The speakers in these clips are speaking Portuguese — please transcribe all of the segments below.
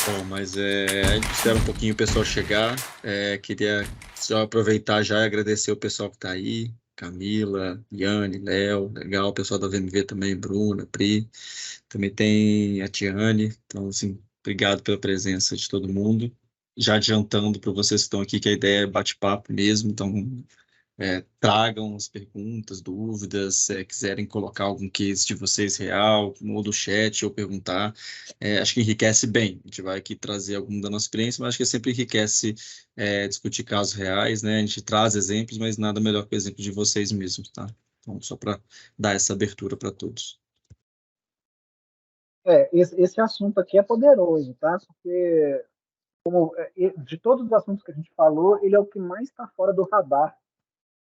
Bom, mas a gente espera um pouquinho o pessoal chegar. Queria só aproveitar já e agradecer o pessoal que está aí, Camila, Yane, Léo, legal, o pessoal da VMV também, Bruna, Pri, também tem a Tiane. Então, assim, obrigado pela presença de todo mundo. Já adiantando para vocês que estão aqui que a ideia é bate-papo mesmo, então tragam as perguntas, dúvidas, se quiserem colocar algum case de vocês real, ou do chat, ou perguntar. Acho que enriquece bem. A gente vai aqui trazer algum da nossa experiência, mas acho que sempre enriquece discutir casos reais, né? A gente traz exemplos, mas nada melhor que o exemplo de vocês mesmos, tá? Então, só para dar essa abertura para todos. Esse assunto aqui é poderoso, tá? Porque de todos os assuntos que a gente falou, ele é o que mais está fora do radar,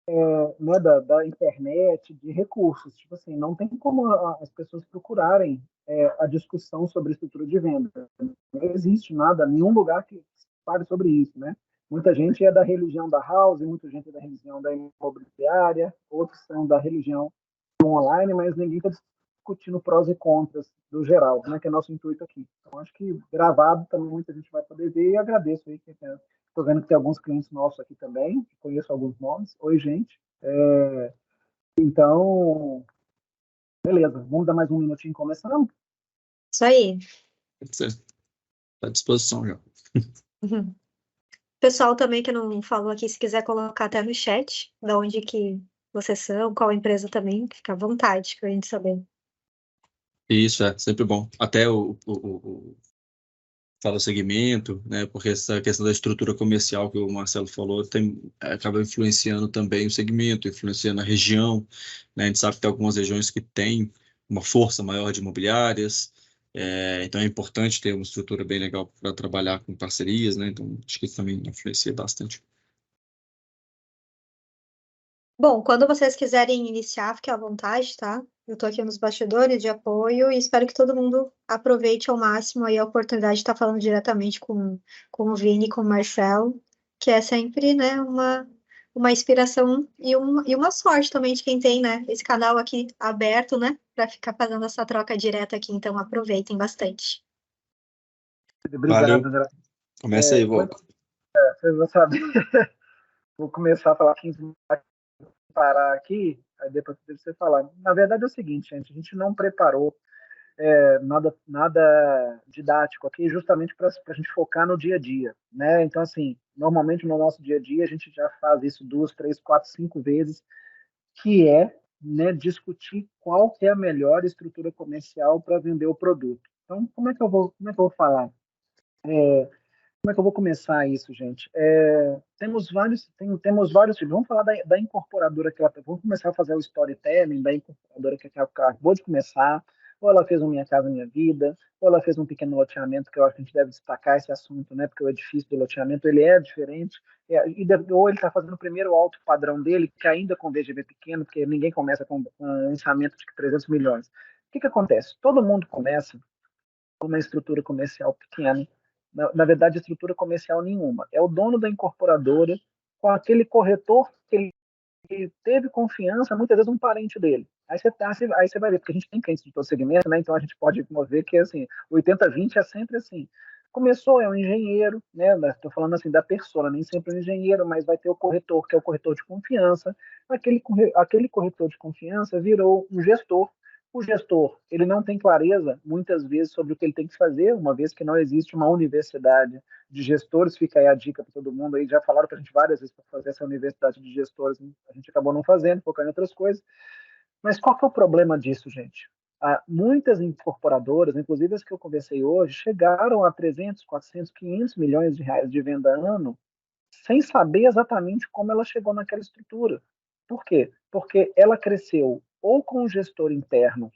né, da internet, de recursos. Tipo assim, não tem como as pessoas procurarem a discussão sobre estrutura de venda. Não existe nada, nenhum lugar que fale sobre isso, né? Muita gente é da religião da house, muita gente é da religião da imobiliária, outros são da religião do online, mas ninguém está discutindo prós e contras do geral, né, que é nosso intuito aqui. Então, acho que gravado também muita gente vai poder ver e agradeço aí. Estou vendo que tem alguns clientes nossos aqui também, conheço alguns nomes. Oi, gente. Então, beleza, vamos dar mais um minutinho começando? Isso aí. Está à disposição já. Uhum. Pessoal também que não falou aqui, se quiser colocar até no chat, da onde que vocês são, qual empresa também, fica à vontade para a gente saber. Isso é sempre bom. Até fala o segmento, né? Porque essa questão da estrutura comercial que o Marcelo falou acaba influenciando também o segmento, influenciando a região, né? A gente sabe que tem algumas regiões que têm uma força maior de imobiliárias, então é importante ter uma estrutura bem legal para trabalhar com parcerias, né? Então acho que isso também influencia bastante. Bom, quando vocês quiserem iniciar, fique à vontade, tá? Eu estou aqui nos bastidores de apoio e espero que todo mundo aproveite ao máximo aí a oportunidade de estar falando diretamente com o Vini, com o Marcelo, que é sempre, né, uma inspiração e uma sorte também de quem tem, né, esse canal aqui aberto, né, para ficar fazendo essa troca direta aqui. Então, aproveitem bastante. Obrigado, Valeu. André. Começa aí, Volta. Vocês vão saber. Vou começar a falar 15 minutos, parar aqui, aí depois você falar. Na verdade é o seguinte, gente, a gente não preparou nada didático aqui, justamente para a gente focar no dia a dia, né? Então, assim, normalmente no nosso dia a dia a gente já faz isso 2, 3, 4, 5 vezes, que é, né, discutir qual que é a melhor estrutura comercial para vender o produto. Então, como é que eu vou falar? Como é que eu vou começar isso, gente? Temos vários tipos. Vamos falar da incorporadora que ela. Vamos começar a fazer o storytelling da incorporadora que ela acabou de começar. Ou ela fez um Minha Casa Minha Vida, ou ela fez um pequeno loteamento, que eu acho que a gente deve destacar esse assunto, né? Porque o edifício do loteamento ele é diferente. Ou ele está fazendo o primeiro alto padrão dele, que ainda com VGV pequeno, porque ninguém começa com um lançamento de 300 milhões. O que acontece? Todo mundo começa com uma estrutura comercial pequena, na verdade, estrutura comercial nenhuma. É o dono da incorporadora com aquele corretor que ele teve confiança, muitas vezes um parente dele. Aí você vai ver, porque a gente tem clientes de todo segmento, né? Então a gente pode ver que assim, 80-20 é sempre assim. Começou, é um engenheiro, né? Estou falando assim da persona, nem sempre é um engenheiro, mas vai ter o corretor, que é o corretor de confiança. Aquele corretor de confiança virou um gestor. O gestor, ele não tem clareza, muitas vezes, sobre o que ele tem que fazer, uma vez que não existe uma universidade de gestores, fica aí a dica para todo mundo, aí já falaram para a gente várias vezes para fazer essa universidade de gestores, a gente acabou não fazendo, focando em outras coisas. Mas qual que é o problema disso, gente? Muitas incorporadoras, inclusive as que eu conversei hoje, chegaram a 300, 400, 500 milhões de reais de venda ano, sem saber exatamente como ela chegou naquela estrutura. Por quê? Porque ela cresceu ou com um gestor interno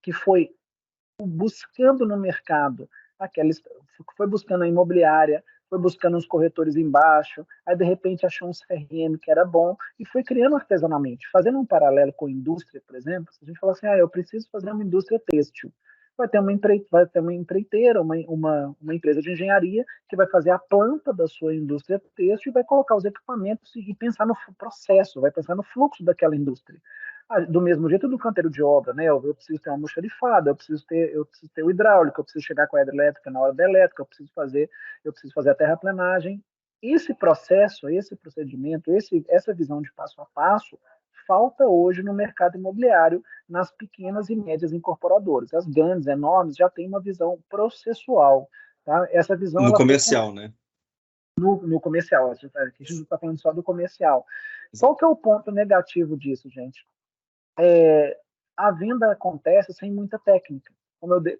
que foi buscando no mercado, foi buscando a imobiliária, foi buscando os corretores embaixo, aí de repente achou um CRM que era bom e foi criando artesanalmente. Fazendo um paralelo com a indústria, por exemplo, se a gente fala assim, eu preciso fazer uma indústria têxtil, vai ter uma empreiteira, uma empresa de engenharia que vai fazer a planta da sua indústria têxtil e vai colocar os equipamentos e pensar no processo, vai pensar no fluxo daquela indústria. Do mesmo jeito do canteiro de obra, né? Eu preciso ter uma almoxarifada, eu preciso ter o hidráulico, eu preciso chegar com a hidrelétrica na hora da elétrica, eu preciso fazer a terraplenagem. Esse processo, esse procedimento, essa visão de passo a passo, falta hoje no mercado imobiliário, nas pequenas e médias incorporadoras. As grandes, enormes, já têm uma visão processual. Tá? Essa visão No ela foi comercial, né? no comercial. Aqui a gente não está falando só do comercial. Qual Exato. que é o ponto negativo disso, gente? A venda acontece sem muita técnica.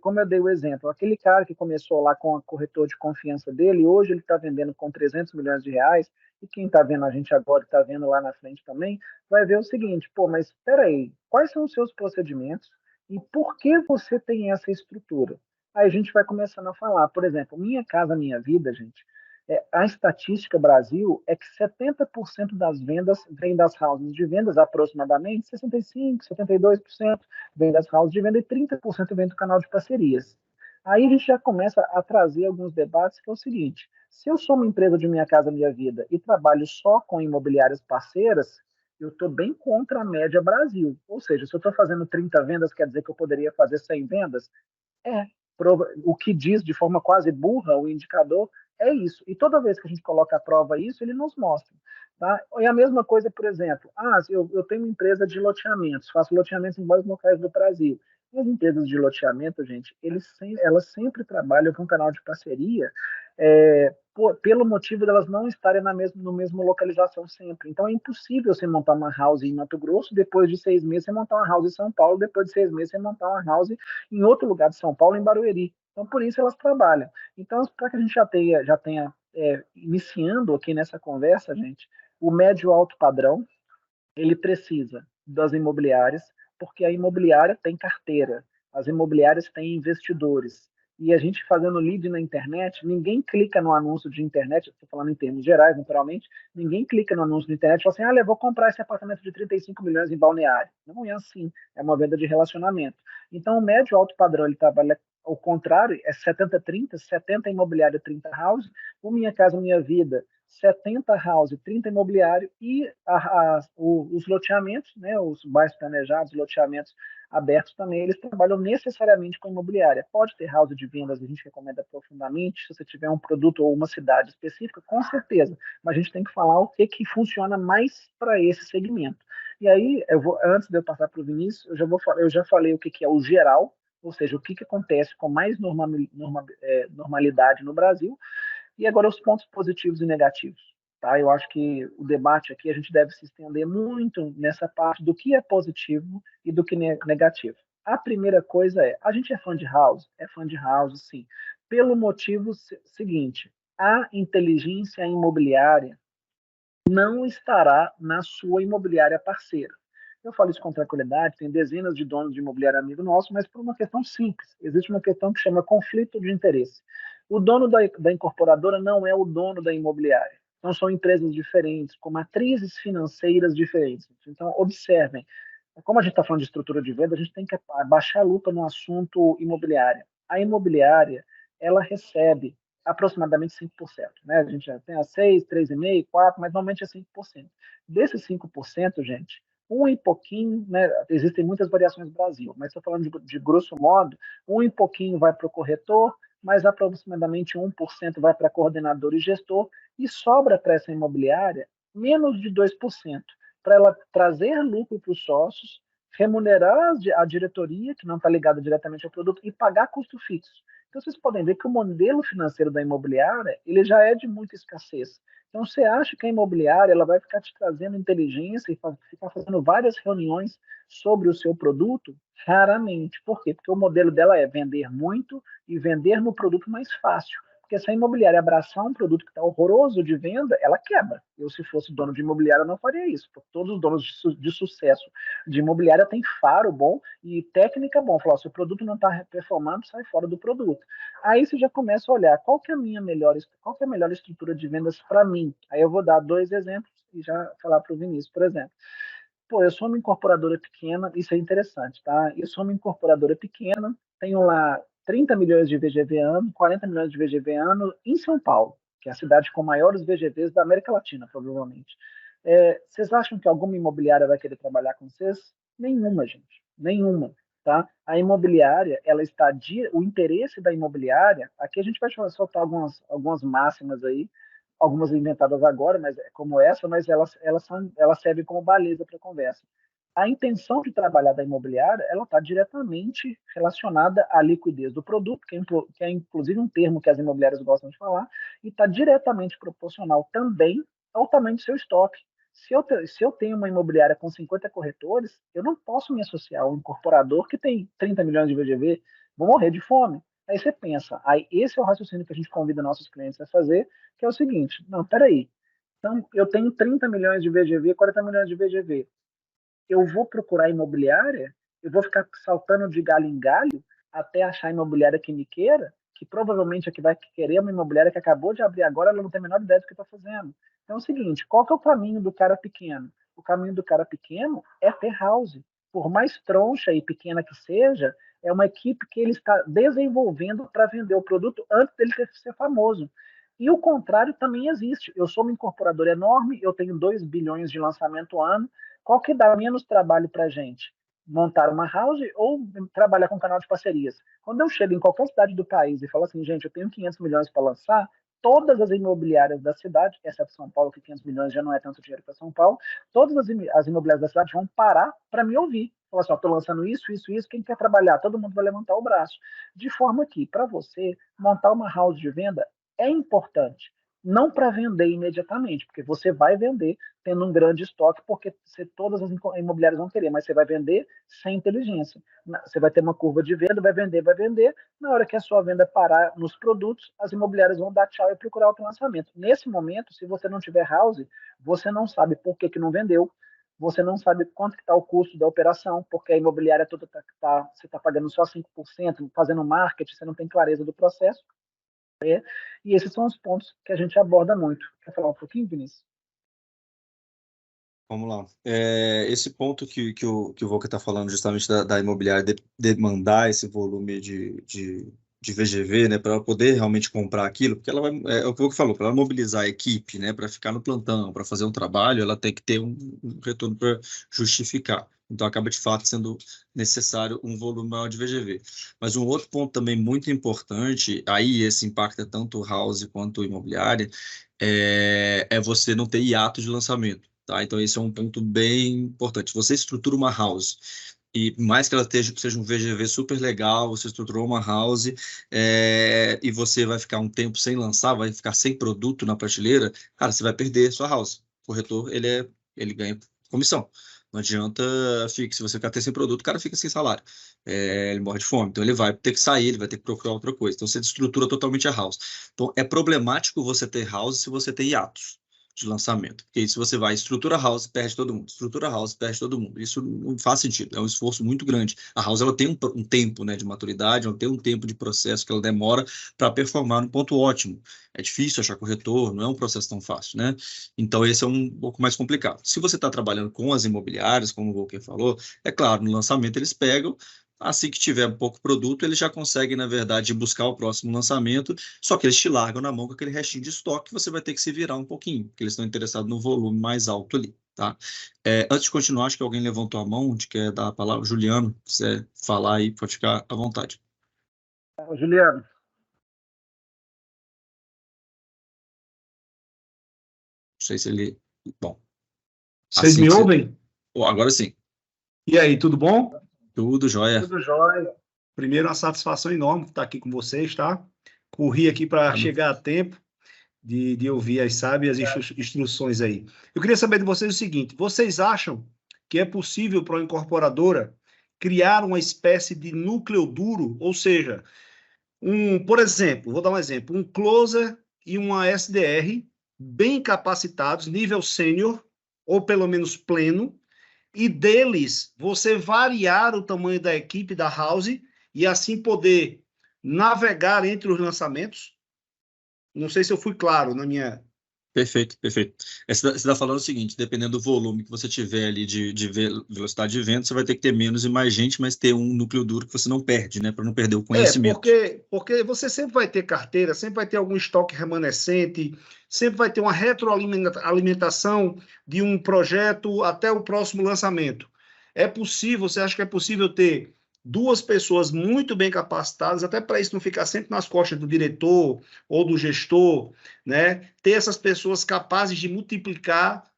Como eu dei o exemplo, aquele cara que começou lá com a corretor de confiança dele, hoje ele está vendendo com 300 milhões de reais, e quem está vendo a gente agora, está vendo lá na frente também, vai ver o seguinte, pô, mas espera aí, quais são os seus procedimentos e por que você tem essa estrutura? Aí a gente vai começando a falar, por exemplo, Minha Casa Minha Vida, gente, a estatística Brasil é que 70% das vendas vem das houses de vendas, aproximadamente 65%, 72% vem das houses de venda e 30% vem do canal de parcerias. Aí a gente já começa a trazer alguns debates, que é o seguinte: se eu sou uma empresa de Minha Casa Minha Vida e trabalho só com imobiliárias parceiras, eu estou bem contra a média Brasil. Ou seja, se eu estou fazendo 30 vendas, quer dizer que eu poderia fazer 100 vendas? É, o que diz de forma quase burra o indicador é isso. E toda vez que a gente coloca à prova isso, ele nos mostra. Tá? E a mesma coisa, por exemplo, eu tenho uma empresa de loteamentos, faço loteamentos em vários locais do Brasil. E as empresas de loteamento, gente, elas sempre trabalham com um canal de parceria, pelo motivo de elas não estarem no mesmo localização sempre. Então é impossível você montar uma house em Mato Grosso, depois de 6 meses você montar uma house em São Paulo, depois de 6 meses você montar uma house em outro lugar de São Paulo, em Barueri. Então, por isso elas trabalham. Então, para que a gente já tenha iniciando aqui nessa conversa, gente, o médio alto padrão, ele precisa das imobiliárias, porque a imobiliária tem carteira, as imobiliárias têm investidores. E a gente fazendo lead na internet, ninguém clica no anúncio de internet, estou falando em termos gerais, naturalmente, ninguém clica no anúncio de internet e fala assim, eu vou comprar esse apartamento de 35 milhões em Balneário. Não é assim, é uma venda de relacionamento. Então, o médio alto padrão, ele trabalha ao contrário, é 70-30, 70 imobiliário, 30 house, o Minha Casa Minha Vida, 70 house, 30 imobiliário e os loteamentos, né, os bairros planejados, loteamentos abertos também, eles trabalham necessariamente com imobiliária. Pode ter house de vendas, a gente recomenda profundamente, se você tiver um produto ou uma cidade específica, com certeza, mas a gente tem que falar o que funciona mais para esse segmento. E aí, antes de eu passar para o Vinícius, eu já falei o que é o geral, ou seja, o que acontece com mais normalidade no Brasil, e agora os pontos positivos e negativos. Tá? Eu acho que o debate aqui a gente deve se estender muito nessa parte do que é positivo e do que é negativo. A primeira coisa a gente é fã de house? É fã de house, sim. Pelo motivo seguinte, a inteligência imobiliária não estará na sua imobiliária parceira. Eu falo isso com tranquilidade, tem dezenas de donos de imobiliário amigo nosso, mas por uma questão simples. Existe uma questão que chama conflito de interesse. O dono da incorporadora não é o dono da imobiliária. Então, são empresas diferentes, com matrizes financeiras diferentes. Então, observem. Como a gente está falando de estrutura de venda, a gente tem que baixar a lupa no assunto imobiliário. A imobiliária, ela recebe aproximadamente 5%. Né? A gente já tem a 6, 3,5%, 4%, mas normalmente é 5%. Desses 5%, gente, um e pouquinho, né? Existem muitas variações no Brasil, mas estou falando de grosso modo, um e pouquinho vai para o corretor, mas aproximadamente 1% vai para coordenador e gestor, e sobra para essa imobiliária menos de 2%, para ela trazer lucro para os sócios, remunerar a diretoria, que não está ligada diretamente ao produto, e pagar custo fixo. Então, vocês podem ver que o modelo financeiro da imobiliária ele já é de muita escassez. Então, você acha que a imobiliária ela vai ficar te trazendo inteligência e ficar fazendo várias reuniões sobre o seu produto? Raramente. Por quê? Porque o modelo dela é vender muito e vender no produto mais fácil. Porque se a imobiliária abraçar um produto que está horroroso de venda, ela quebra. Eu, se fosse dono de imobiliária, não faria isso. Porque todos os donos de sucesso de imobiliária têm faro bom e técnica bom. Falar, se o produto não está performando, sai fora do produto. Aí você já começa a olhar qual que é a melhor estrutura de vendas para mim. Aí eu vou dar 2 exemplos e já falar para o Vinícius, por exemplo. Pô, eu sou uma incorporadora pequena, isso é interessante, tá? Eu sou uma incorporadora pequena, tenho lá 30 milhões de VGV ano, 40 milhões de VGV ano em São Paulo, que é a cidade com maiores VGVs da América Latina, provavelmente. Vocês acham que alguma imobiliária vai querer trabalhar com vocês? Nenhuma, gente. Nenhuma. Tá? A imobiliária, ela está o interesse da imobiliária, aqui a gente vai soltar algumas máximas aí, algumas inventadas agora, mas como essa, mas elas servem como baliza para a conversa. A intenção de trabalhar da imobiliária, ela está diretamente relacionada à liquidez do produto, que é inclusive um termo que as imobiliárias gostam de falar, e está diretamente proporcional também ao tamanho do seu estoque. Se eu tenho uma imobiliária com 50 corretores, eu não posso me associar a um incorporador que tem 30 milhões de VGV, vou morrer de fome. Aí você pensa, aí esse é o raciocínio que a gente convida nossos clientes a fazer, que é o seguinte, não, peraí, então eu tenho 30 milhões de VGV, 40 milhões de VGV, eu vou procurar imobiliária, eu vou ficar saltando de galho em galho até achar a imobiliária que me queira, que provavelmente é que vai querer uma imobiliária que acabou de abrir agora, ela não tem a menor ideia do que está fazendo. Então é o seguinte, qual que é o caminho do cara pequeno? O caminho do cara pequeno é ter house. Por mais troncha e pequena que seja, é uma equipe que ele está desenvolvendo para vender o produto antes dele ser famoso. E o contrário também existe. Eu sou uma incorporadora enorme, eu tenho 2 bilhões de lançamento ano, qual que dá menos trabalho para a gente? Montar uma house ou trabalhar com canal de parcerias? Quando eu chego em qualquer cidade do país e falo assim, gente, eu tenho 500 milhões para lançar, todas as imobiliárias da cidade, exceto São Paulo, que 500 milhões já não é tanto dinheiro para São Paulo, todas as imobiliárias da cidade vão parar para me ouvir. Falar assim, estou lançando isso, isso, isso, quem quer trabalhar? Todo mundo vai levantar o braço. De forma que, para você, montar uma house de venda é importante. Não para vender imediatamente, porque você vai vender tendo um grande estoque, porque todas as imobiliárias vão querer, mas você vai vender sem inteligência. Você vai ter uma curva de venda, vai vender, vai vender. Na hora que a sua venda parar nos produtos, as imobiliárias vão dar tchau e procurar outro lançamento. Nesse momento, se você não tiver house, você não sabe por que não vendeu, você não sabe quanto está o custo da operação, porque a imobiliária toda você está pagando só 5%, fazendo marketing, você não tem clareza do processo. E esses são os pontos que a gente aborda muito. Quer falar um pouquinho, Vinícius? Vamos lá. Esse ponto que o Volker está falando justamente da imobiliária demandar esse volume de VGV, né, para ela poder realmente comprar aquilo, porque ela vai, é o que o Volker falou, para ela mobilizar a equipe, né, para ficar no plantão, para fazer um trabalho, ela tem que ter um retorno para justificar. Então, acaba de fato sendo necessário um volume maior de VGV. Mas um outro ponto também muito importante, aí esse impacta tanto house quanto imobiliária, é você não ter hiato de lançamento. Tá? Então, esse é um ponto bem importante. Você estrutura uma house, e mais que ela seja um VGV super legal, você estruturou uma house, e você vai ficar um tempo sem lançar, vai ficar sem produto na prateleira, cara, você vai perder sua house. O corretor, ele ganha comissão. Não adianta, se você ficar sem produto, o cara fica sem salário. Ele morre de fome. Então, ele vai ter que sair, ele vai ter que procurar outra coisa. Então, você estrutura totalmente a house. Então, é problemático você ter house se você tem hiatos de lançamento. Porque aí, se você vai estrutura house, perde todo mundo. Estrutura house, perde todo mundo. Isso não faz sentido. É um esforço muito grande. A house, ela tem um tempo, né, de maturidade, ela tem um tempo de processo que ela demora para performar no ponto ótimo. É difícil achar corretor, não é um processo tão fácil, né? Então, esse é um pouco mais complicado. Se você está trabalhando com as imobiliárias, como o Volker falou, é claro, no lançamento eles pegam, assim que tiver pouco produto, eles já conseguem, na verdade, buscar o próximo lançamento, só que eles te largam na mão com aquele restinho de estoque, você vai ter que se virar um pouquinho, porque eles estão interessados no volume mais alto ali, tá? Antes de continuar, acho que alguém levantou a mão, onde quer dar a palavra, Juliano, se quiser falar aí, pode ficar à vontade. Juliano. Não sei se ele... Bom. Vocês assim me ouvem? Agora sim. E aí, tudo bom? Tudo jóia. Tudo jóia. Primeiro, uma satisfação enorme estar aqui com vocês, tá? Corri aqui para chegar a tempo de ouvir as sábias instruções aí. Eu queria saber de vocês o seguinte: vocês acham que é possível para uma incorporadora criar uma espécie de núcleo duro, ou seja, por exemplo, vou dar um exemplo, um closer e uma SDR bem capacitados, nível sênior, ou pelo menos pleno, e deles você variar o tamanho da equipe da house e assim poder navegar entre os lançamentos? Não sei se eu fui claro na minha... Perfeito, perfeito. Você está falando o seguinte, dependendo do volume que você tiver ali de velocidade de vento, você vai ter que ter menos e mais gente, mas ter um núcleo duro que você não perde, né? Para não perder o conhecimento. Porque você sempre vai ter carteira, sempre vai ter algum estoque remanescente, sempre vai ter uma retroalimentação de um projeto até o próximo lançamento. É possível, você acha que é possível ter 2 pessoas muito bem capacitadas, até para isso não ficar sempre nas costas do diretor ou do gestor, né? Ter essas pessoas capazes de multiplicar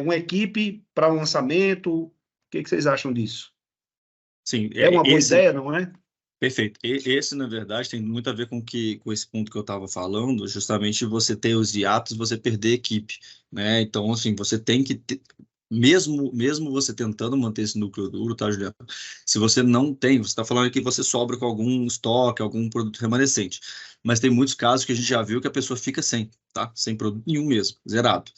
uma equipe para um lançamento. O que vocês acham disso? Sim, É uma boa ideia, não é? perfeito. Esse, na verdade, tem muito a ver com esse ponto que eu estava falando, justamente você ter os hiatos, você perder equipe, né? Então, assim, você tem que ter, mesmo você tentando manter esse núcleo duro, tá, Juliano? Se você não tem, você está falando que você sobra com algum estoque, algum produto remanescente, mas tem muitos casos que a gente já viu que a pessoa fica sem, tá? Sem produto nenhum mesmo, zerado.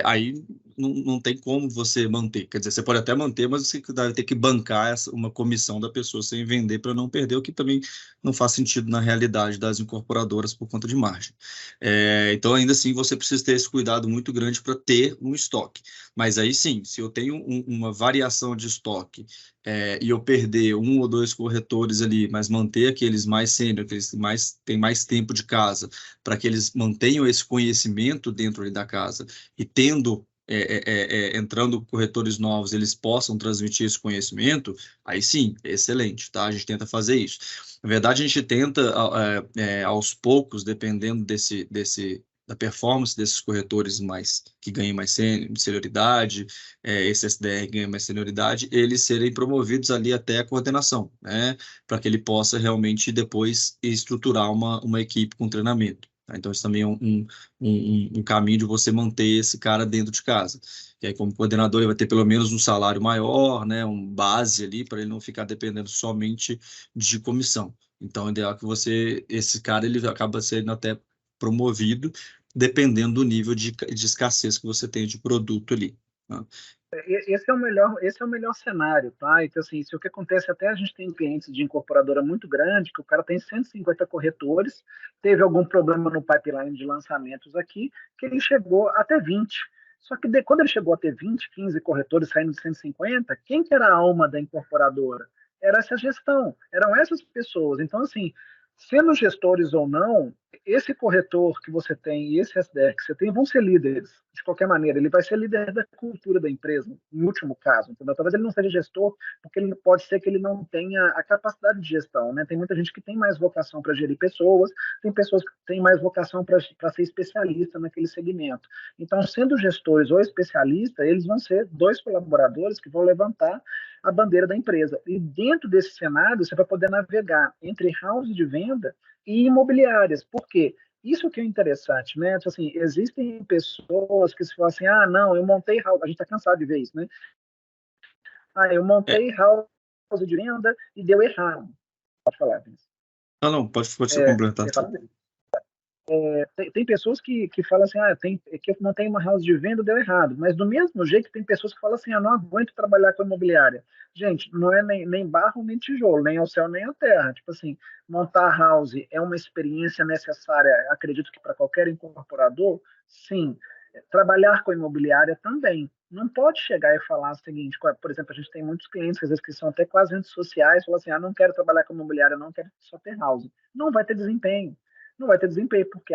Aí não tem como você manter. Quer dizer, você pode até manter, mas você vai ter que bancar uma comissão da pessoa sem vender para não perder, o que também não faz sentido na realidade das incorporadoras por conta de margem. Então, ainda assim, você precisa ter esse cuidado muito grande para ter um estoque. Mas aí sim, se eu tenho uma variação de estoque e eu perder 1 ou 2 corretores ali, mas manter aqueles mais sênior, aqueles que têm mais tempo de casa, para que eles mantenham esse conhecimento dentro ali da casa e tendo entrando corretores novos, eles possam transmitir esse conhecimento, aí sim, é excelente, tá? A gente tenta fazer isso. Na verdade, a gente tenta, aos poucos, dependendo da performance desses corretores que ganham mais senioridade, esse SDR ganha mais senioridade, eles serem promovidos ali até a coordenação, né? Para que ele possa realmente depois estruturar uma equipe com treinamento. Então, isso também é um caminho de você manter esse cara dentro de casa. E aí, como coordenador, ele vai ter pelo menos um salário maior, né, um base ali, para ele não ficar dependendo somente de comissão. Então, o ideal é que esse cara, ele acaba sendo até promovido, dependendo do nível de escassez que você tem de produto ali. Tá? Esse é o melhor cenário, tá? Então, assim, isso é o que acontece, até a gente tem clientes de incorporadora muito grande, que o cara tem 150 corretores, teve algum problema no pipeline de lançamentos aqui, que ele chegou até 20. Só que quando ele chegou a ter 20, 15 corretores saindo de 150, quem que era a alma da incorporadora? Era essa gestão, eram essas pessoas. Então, assim, sendo gestores ou não, esse corretor que você tem e esse SDR que você tem vão ser líderes, de qualquer maneira. Ele vai ser líder da cultura da empresa, em último caso. Entendeu? Talvez ele não seja gestor, porque ele pode ser que ele não tenha a capacidade de gestão. Né? Tem muita gente que tem mais vocação para gerir pessoas, tem pessoas que têm mais vocação para ser especialista naquele segmento. Então, sendo gestores ou especialistas, eles vão ser 2 colaboradores que vão levantar a bandeira da empresa. E dentro desse cenário, você vai poder navegar entre house de venda e imobiliárias. Por quê? Isso que é interessante, né? Então, assim, existem pessoas que se falam assim, não, eu montei house, a gente está cansado de ver isso, né? Eu montei house de venda e deu errado. Pode falar, Vinícius. Não, pode ser complementar. Tem pessoas que falam assim, que eu montei uma house de venda, deu errado. Mas do mesmo jeito tem pessoas que falam assim, eu não aguento trabalhar com imobiliária. Gente, não é nem barro, nem tijolo, nem ao céu, nem à terra. Tipo assim, montar house é uma experiência necessária, acredito que para qualquer incorporador, sim. Trabalhar com imobiliária também. Não pode chegar e falar o seguinte, por exemplo, a gente tem muitos clientes, às vezes, que são até quase antissociais, falam assim, não quero trabalhar com imobiliária, não quero só ter house. Não vai ter desempenho. Não vai ter desempenho, porque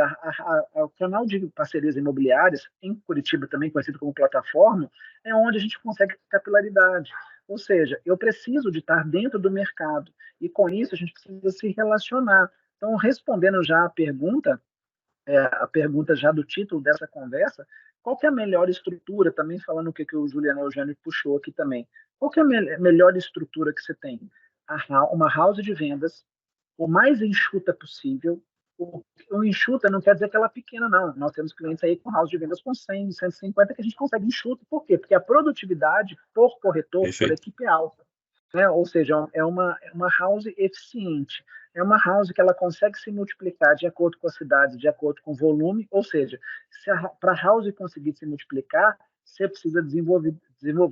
o canal de parcerias imobiliárias, em Curitiba também conhecido como plataforma, é onde a gente consegue capilaridade. Ou seja, eu preciso de estar dentro do mercado, e com isso a gente precisa se relacionar. Então, respondendo já a pergunta já do título dessa conversa, qual que é a melhor estrutura, também falando o que o Juliano Eugênio puxou aqui também, qual que é a melhor estrutura que você tem? Uma house de vendas, o mais enxuta possível. O enxuta não quer dizer aquela pequena, não. Nós temos clientes aí com house de vendas com 100, 150 que a gente consegue enxuta. Por quê? Porque a produtividade por corretor, por equipe é alta. Né? Ou seja, é uma house eficiente. É uma house que ela consegue se multiplicar de acordo com a cidade, de acordo com o volume. Ou seja, para a house conseguir se multiplicar, você precisa desenvolver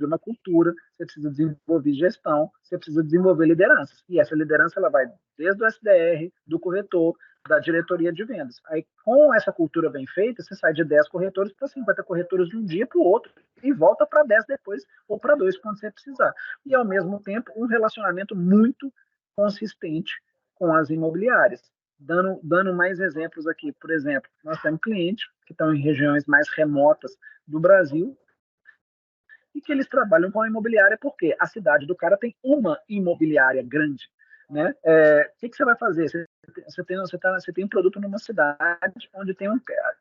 uma cultura, você precisa desenvolver gestão, você precisa desenvolver lideranças. E essa liderança ela vai desde o SDR, do corretor, da diretoria de vendas. Aí, com essa cultura bem feita, você sai de 10 corretores para 50 corretores de um dia para o outro e volta para 10 depois ou para 2 quando você precisar. E, ao mesmo tempo, um relacionamento muito consistente com as imobiliárias. Dando mais exemplos aqui, por exemplo, nós temos clientes que estão em regiões mais remotas do Brasil e que eles trabalham com a imobiliária porque a cidade do cara tem uma imobiliária grande, né? O que você vai fazer? Você tem um produto numa cidade onde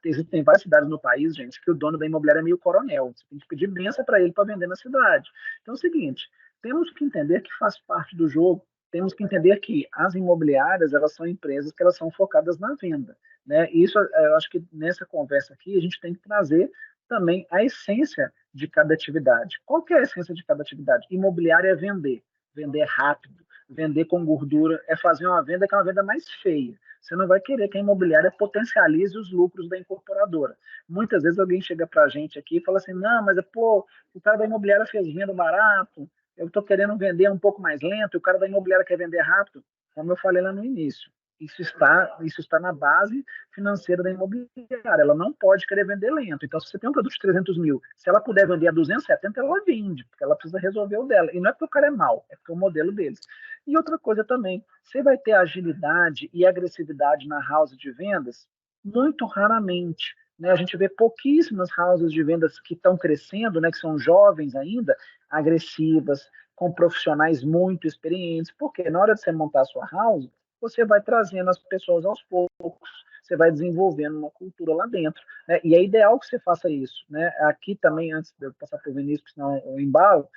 existem várias cidades no país, gente, que o dono da imobiliária é meio coronel. Você tem que pedir benção para ele para vender na cidade. Então é o seguinte, temos que entender que faz parte do jogo, temos que entender que as imobiliárias, elas são empresas que elas são focadas na venda, né? E isso, eu acho que nessa conversa aqui, a gente tem que trazer também a essência de cada atividade. Qual que é a essência de cada atividade? Imobiliária é vender rápido, vender com gordura, é fazer uma venda que é uma venda mais feia. Você não vai querer que a imobiliária potencialize os lucros da incorporadora. Muitas vezes alguém chega para a gente aqui e fala assim, não, mas pô, o cara da imobiliária fez venda barato, eu estou querendo vender um pouco mais lento, e o cara da imobiliária quer vender rápido. Como eu falei lá no início, isso está na base financeira da imobiliária. Ela não pode querer vender lento. Então, se você tem um produto de 300 mil, se ela puder vender a 270, ela vende, porque ela precisa resolver o dela. E não é porque o cara é mau, é porque é o modelo deles. E outra coisa também, você vai ter agilidade e agressividade na house de vendas? Muito raramente. Né? A gente vê pouquíssimas houses de vendas que estão crescendo, né, que são jovens ainda, agressivas, com profissionais muito experientes, porque na hora de você montar a sua house, você vai trazendo as pessoas aos poucos, você vai desenvolvendo uma cultura lá dentro. Né? E é ideal que você faça isso. Né? Aqui também, antes de eu passar para o Vinícius, porque senão eu embalo,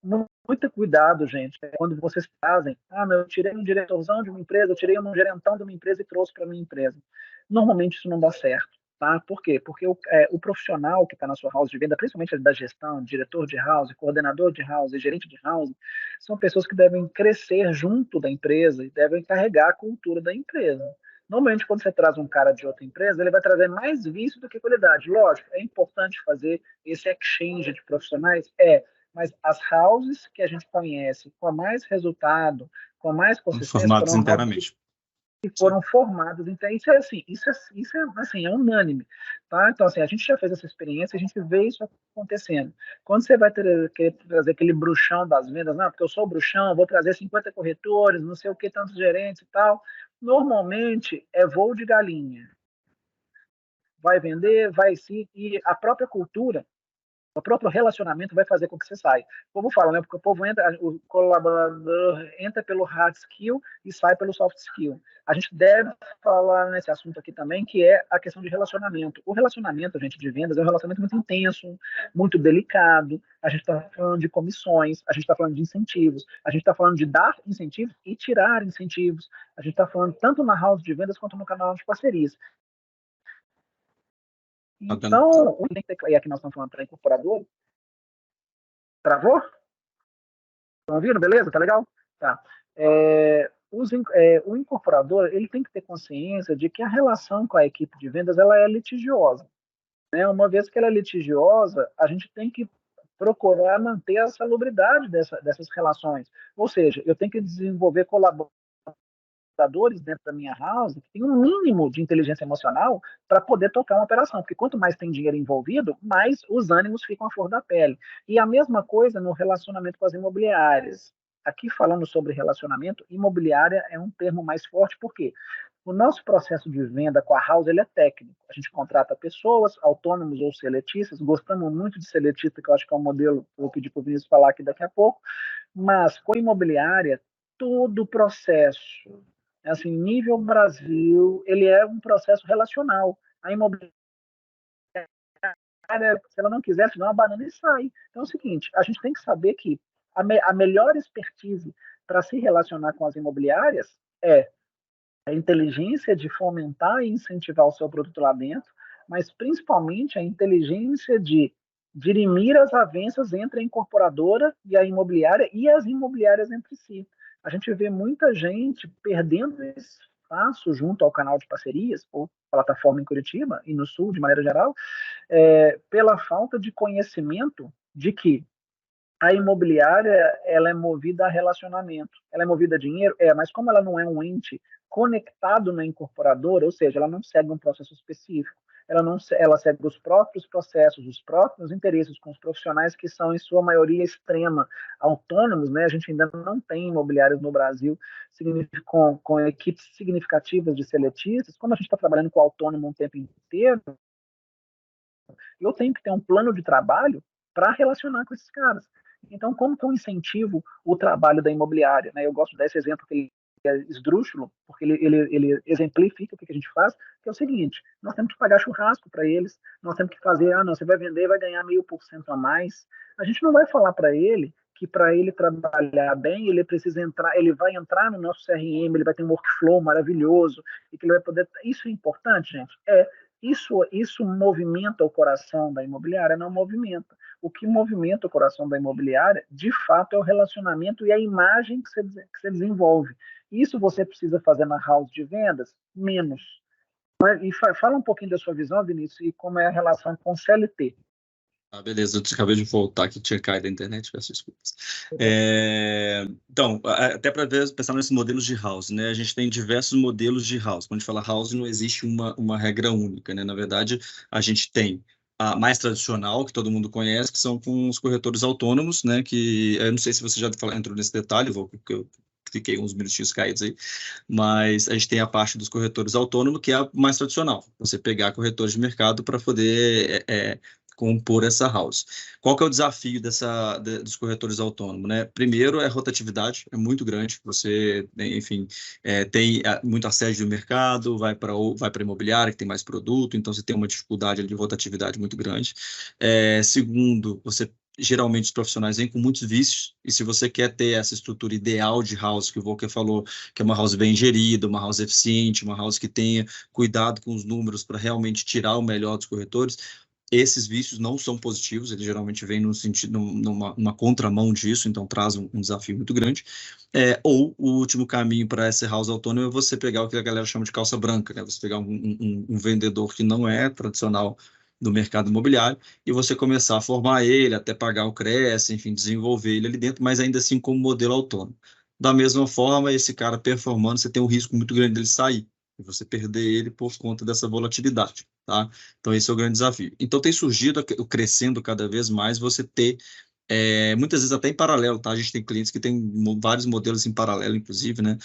muito cuidado, gente, quando vocês trazem, eu tirei um diretorzão de uma empresa, eu tirei um gerentão de uma empresa e trouxe para a minha empresa. Normalmente isso não dá certo. Tá? Por quê? Porque o profissional que está na sua house de venda, principalmente da gestão, diretor de house, coordenador de house, gerente de house, são pessoas que devem crescer junto da empresa e devem carregar a cultura da empresa. Normalmente, quando você traz um cara de outra empresa, ele vai trazer mais vício do que qualidade. Lógico, é importante fazer esse exchange de profissionais, mas as houses que a gente conhece com mais resultado, com mais consistência, Formados internamente. que foram formadas. Então, isso é assim, é unânime. Tá? Então, assim, a gente já fez essa experiência, a gente vê isso acontecendo. Quando você vai querer trazer aquele bruxão das vendas, não, porque eu sou o bruxão, vou trazer 50 corretores, não sei o que, tantos gerentes e tal, normalmente é voo de galinha. Vai vender, vai sim, e a própria cultura, o próprio relacionamento vai fazer com que você saia. O povo fala, né? Porque o povo entra, o colaborador entra pelo hard skill e sai pelo soft skill. A gente deve falar nesse assunto aqui também, que é a questão de relacionamento. O relacionamento, gente, de vendas é um relacionamento muito intenso, muito delicado. A gente está falando de comissões, a gente está falando de incentivos, a gente está falando de dar incentivos e tirar incentivos. A gente está falando tanto na house de vendas quanto no canal de parcerias. Então, o link que aqui nós estamos falando para incorporador. Travou? Estão ouvindo? Beleza? Tá legal? Tá. O incorporador ele tem que ter consciência de que a relação com a equipe de vendas ela é litigiosa. Né? Uma vez que ela é litigiosa, a gente tem que procurar manter a salubridade dessas relações. Ou seja, eu tenho que desenvolver colaborações dentro da minha house que tem um mínimo de inteligência emocional para poder tocar uma operação, porque quanto mais tem dinheiro envolvido, mais os ânimos ficam à flor da pele. E a mesma coisa no relacionamento com as imobiliárias. Aqui falando sobre relacionamento, imobiliária é um termo mais forte, porque o nosso processo de venda com a house ele é técnico. A gente contrata pessoas, autônomos ou seletistas, gostamos muito de seletista, que eu acho que é um modelo, eu vou pedir para o Vinícius falar aqui daqui a pouco, mas com imobiliária, todo o processo assim, nível Brasil, ele é um processo relacional. A imobiliária, se ela não quiser, se não, a banana e sai. Então é o seguinte, a gente tem que saber que a melhor expertise para se relacionar com as imobiliárias é a inteligência de fomentar e incentivar o seu produto lá dentro, mas principalmente a inteligência de dirimir as avanças entre a incorporadora e a imobiliária e as imobiliárias entre si. A gente vê muita gente perdendo espaço junto ao canal de parcerias, ou plataforma em Curitiba e no Sul, de maneira geral, pela falta de conhecimento de que a imobiliária ela é movida a relacionamento, ela é movida a dinheiro, mas como ela não é um ente conectado na incorporadora, ou seja, ela não segue um processo específico, ela segue os próprios processos, os próprios interesses com os profissionais que são, em sua maioria, extrema, autônomos, né? A gente ainda não tem imobiliários no Brasil com equipes significativas de seletistas. Como a gente está trabalhando com autônomo um tempo inteiro, Eu tenho que ter um plano de trabalho para relacionar com esses caras. Então, como que eu incentivo o trabalho da imobiliária? Né? Eu gosto desse exemplo que ele é esdrúxulo, porque ele exemplifica o que a gente faz, que é o seguinte: nós temos que pagar churrasco para eles, nós temos que fazer, não, você vai vender e vai ganhar 0,5% a mais. A gente não vai falar para ele que para ele trabalhar bem, ele precisa entrar, ele vai entrar no nosso CRM, ele vai ter um workflow maravilhoso, e que ele vai poder. Isso é importante, gente? Isso movimenta o coração da imobiliária? Não movimenta. O que movimenta o coração da imobiliária, de fato, é o relacionamento e a imagem que você desenvolve. Isso você precisa fazer na house de vendas? Menos. E fala um pouquinho da sua visão, Vinícius, e como é a relação com o CLT. Beleza, eu acabei de voltar que tinha caído a internet, peço desculpas. Então, até para pensar nesses modelos de house, né? A gente tem diversos modelos de house. Quando a gente fala house, não existe uma regra única, né? Na verdade, a gente tem a mais tradicional, que todo mundo conhece, que são com os corretores autônomos, né? Que eu não sei se você já entrou nesse detalhe, porque eu fiquei uns minutinhos caídos aí, mas a gente tem a parte dos corretores autônomos, que é a mais tradicional. Você pegar corretores de mercado para poder compor essa house. Qual que é o desafio dos corretores autônomos, né? Primeiro é a rotatividade, é muito grande. Você, enfim, tem muito assédio do mercado, vai para imobiliária, que tem mais produto, então você tem uma dificuldade de rotatividade muito grande. Segundo, geralmente os profissionais vêm com muitos vícios, e se você quer ter essa estrutura ideal de house, que o Volker falou, que é uma house bem gerida, uma house eficiente, uma house que tenha cuidado com os números para realmente tirar o melhor dos corretores, esses vícios não são positivos, eles geralmente vêm no sentido, numa contramão disso, então traz um desafio muito grande. Ou o último caminho para essa house autônoma é você pegar o que a galera chama de calça branca, né? Você pegar um vendedor que não é tradicional do mercado imobiliário e você começar a formar ele, até pagar o CRES, enfim, desenvolver ele ali dentro, mas ainda assim como modelo autônomo. Da mesma forma, esse cara performando, você tem um risco muito grande dele sair, e você perder ele por conta dessa volatilidade, tá? Então, esse é o grande desafio. Então, tem surgido, crescendo cada vez mais, você ter, muitas vezes até em paralelo, tá? A gente tem clientes que têm vários modelos em paralelo, inclusive, né?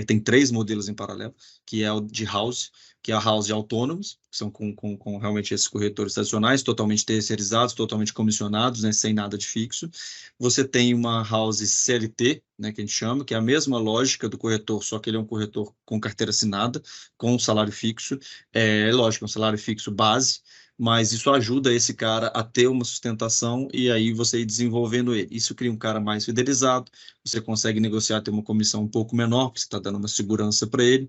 Tem 3 modelos em paralelo, que é o de house, que é a house de autônomos, que são com realmente esses corretores tradicionais, totalmente terceirizados, totalmente comissionados, né? Sem nada de fixo. Você tem uma house CLT, né, que a gente chama, que é a mesma lógica do corretor, só que ele é um corretor com carteira assinada, com salário fixo. Lógico, um salário fixo base, mas isso ajuda esse cara a ter uma sustentação e aí você ir desenvolvendo ele. Isso cria um cara mais fidelizado, você consegue negociar, ter uma comissão um pouco menor, porque você está dando uma segurança para ele.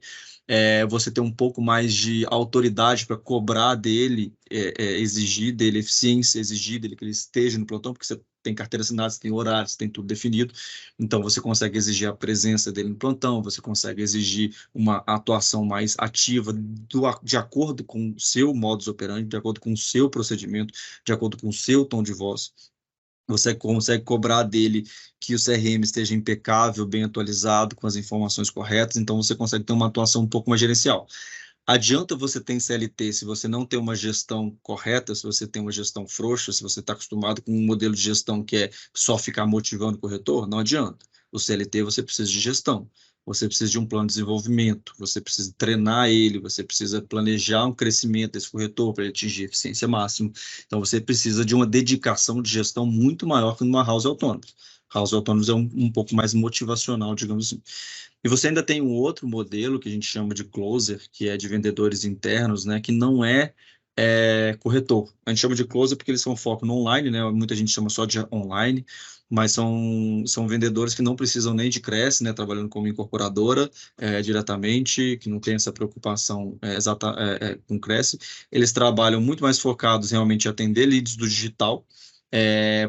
Você tem um pouco mais de autoridade para cobrar dele, exigir dele eficiência, exigir dele que ele esteja no plantão, porque você tem carteira assinada, você tem horário, você tem tudo definido, então você consegue exigir a presença dele no plantão, você consegue exigir uma atuação mais ativa de acordo com o seu modus operandi, de acordo com o seu procedimento, de acordo com o seu tom de voz. Você consegue cobrar dele que o CRM esteja impecável, bem atualizado, com as informações corretas, então você consegue ter uma atuação um pouco mais gerencial. Adianta você ter CLT se você não tem uma gestão correta, se você tem uma gestão frouxa, se você está acostumado com um modelo de gestão que é só ficar motivando o corretor? Não adianta. O CLT você precisa de gestão, você precisa de um plano de desenvolvimento, você precisa treinar ele, você precisa planejar um crescimento desse corretor para ele atingir a eficiência máxima. Então você precisa de uma dedicação de gestão muito maior que numa house autônoma. House autônomos é um pouco mais motivacional, digamos assim. E você ainda tem um outro modelo que a gente chama de closer, que é de vendedores internos, né, que não é corretor. A gente chama de closer porque eles são foco no online, né? Muita gente chama só de online, mas são vendedores que não precisam nem de CRES, né? Trabalhando como incorporadora diretamente, que não tem essa preocupação com CRES. Eles trabalham muito mais focados realmente em atender leads do digital,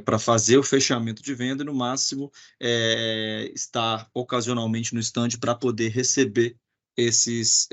para fazer o fechamento de venda e, no máximo, estar ocasionalmente no stand para poder receber esses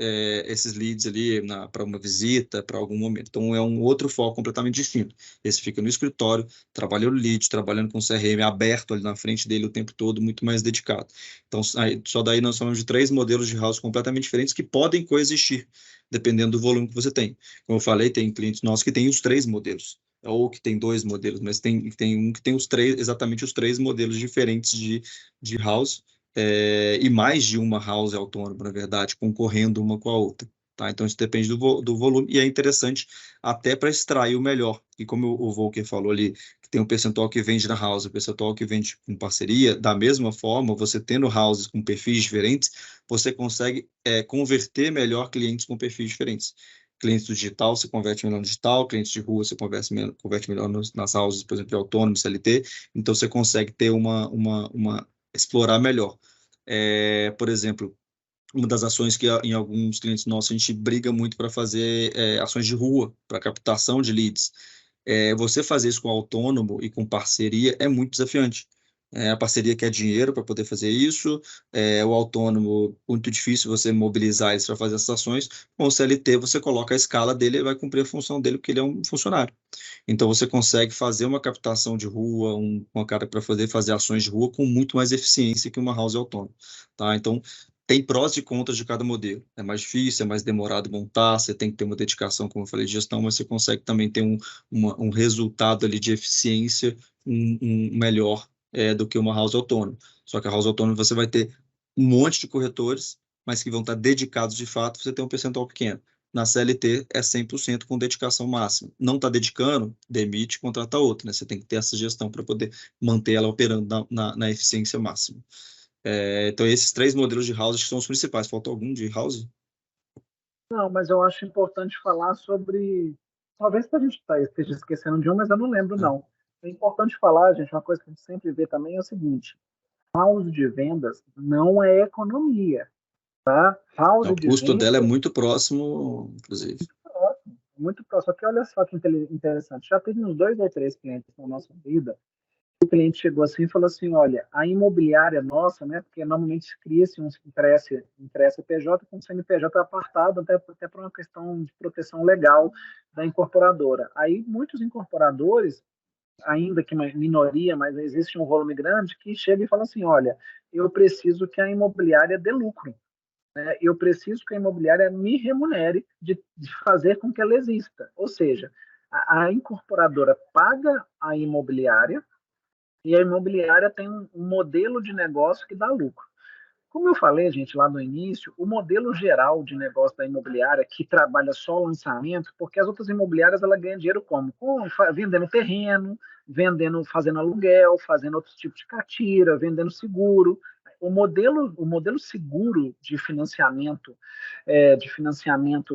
leads ali para uma visita, para algum momento. Então, é um outro foco completamente distinto. Esse fica no escritório, trabalhando lead, trabalhando com o CRM aberto ali na frente dele o tempo todo, muito mais dedicado. Então, só daí nós falamos de 3 modelos de house completamente diferentes que podem coexistir, dependendo do volume que você tem. Como eu falei, tem clientes nossos que têm os 3 modelos, ou que tem 2 modelos, mas tem um que tem exatamente os 3 modelos diferentes de house, e mais de uma house autônoma, na verdade, concorrendo uma com a outra, tá? Então, isso depende do volume, e é interessante até para extrair o melhor. E como o Volker falou ali, que tem um percentual que vende na house, um percentual que vende com parceria, da mesma forma, você tendo houses com perfis diferentes, você consegue converter melhor clientes com perfis diferentes. Clientes do digital, você converte melhor no digital, clientes de rua, você converte melhor nas houses, por exemplo, de autônomo, CLT, então você consegue ter explorar melhor. Por exemplo, uma das ações que em alguns clientes nossos a gente briga muito para fazer ações de rua, para captação de leads. Você fazer isso com autônomo e com parceria é muito desafiante. A parceria quer dinheiro para poder fazer isso, o autônomo, muito difícil você mobilizar eles para fazer essas ações. Com o CLT, você coloca a escala dele e vai cumprir a função dele, porque ele é um funcionário. Então, você consegue fazer uma captação de rua, uma cara para poder fazer ações de rua com muito mais eficiência que uma house autônoma. Tá? Então, tem prós e contras de cada modelo. É mais difícil, é mais demorado montar, você tem que ter uma dedicação, como eu falei, de gestão, mas você consegue também ter um resultado ali de eficiência melhor do que uma house autônoma. Só que a house autônoma você vai ter um monte de corretores, mas que vão estar dedicados de fato, você tem um percentual pequeno. Na CLT é 100% com dedicação máxima. Não está dedicando, demite, contrata outro, né? Você tem que ter essa gestão para poder manter ela operando na eficiência máxima. Então, esses 3 modelos de house são os principais. Falta algum de house? Não, mas eu acho importante falar sobre. Talvez a gente esteja esquecendo de um, mas eu não lembro, não. É importante falar, gente, uma coisa que a gente sempre vê também é o seguinte: house de vendas não é economia, tá? House O de custo dela é vendas muito próximo, inclusive. é próximo, muito próximo. Só que olha só que interessante, já teve uns 2 ou 3 clientes na nossa vida. O cliente chegou assim e falou assim: olha, a imobiliária nossa, né? Porque normalmente cria-se um interesse PJ com CNPJ apartado, até por uma questão de proteção legal da incorporadora. Aí muitos incorporadores, ainda que uma minoria, mas existe um volume grande, que chega e fala assim: olha, eu preciso que a imobiliária dê lucro. Né? Eu preciso que a imobiliária me remunere de fazer com que ela exista. Ou seja, a incorporadora paga a imobiliária e a imobiliária tem um modelo de negócio que dá lucro. Como eu falei, gente, lá no início, o modelo geral de negócio da imobiliária, que trabalha só lançamento, porque as outras imobiliárias ela ganham dinheiro como? Vendendo terreno, fazendo aluguel, fazendo outros tipos de catira, vendendo seguro. O modelo seguro de financiamento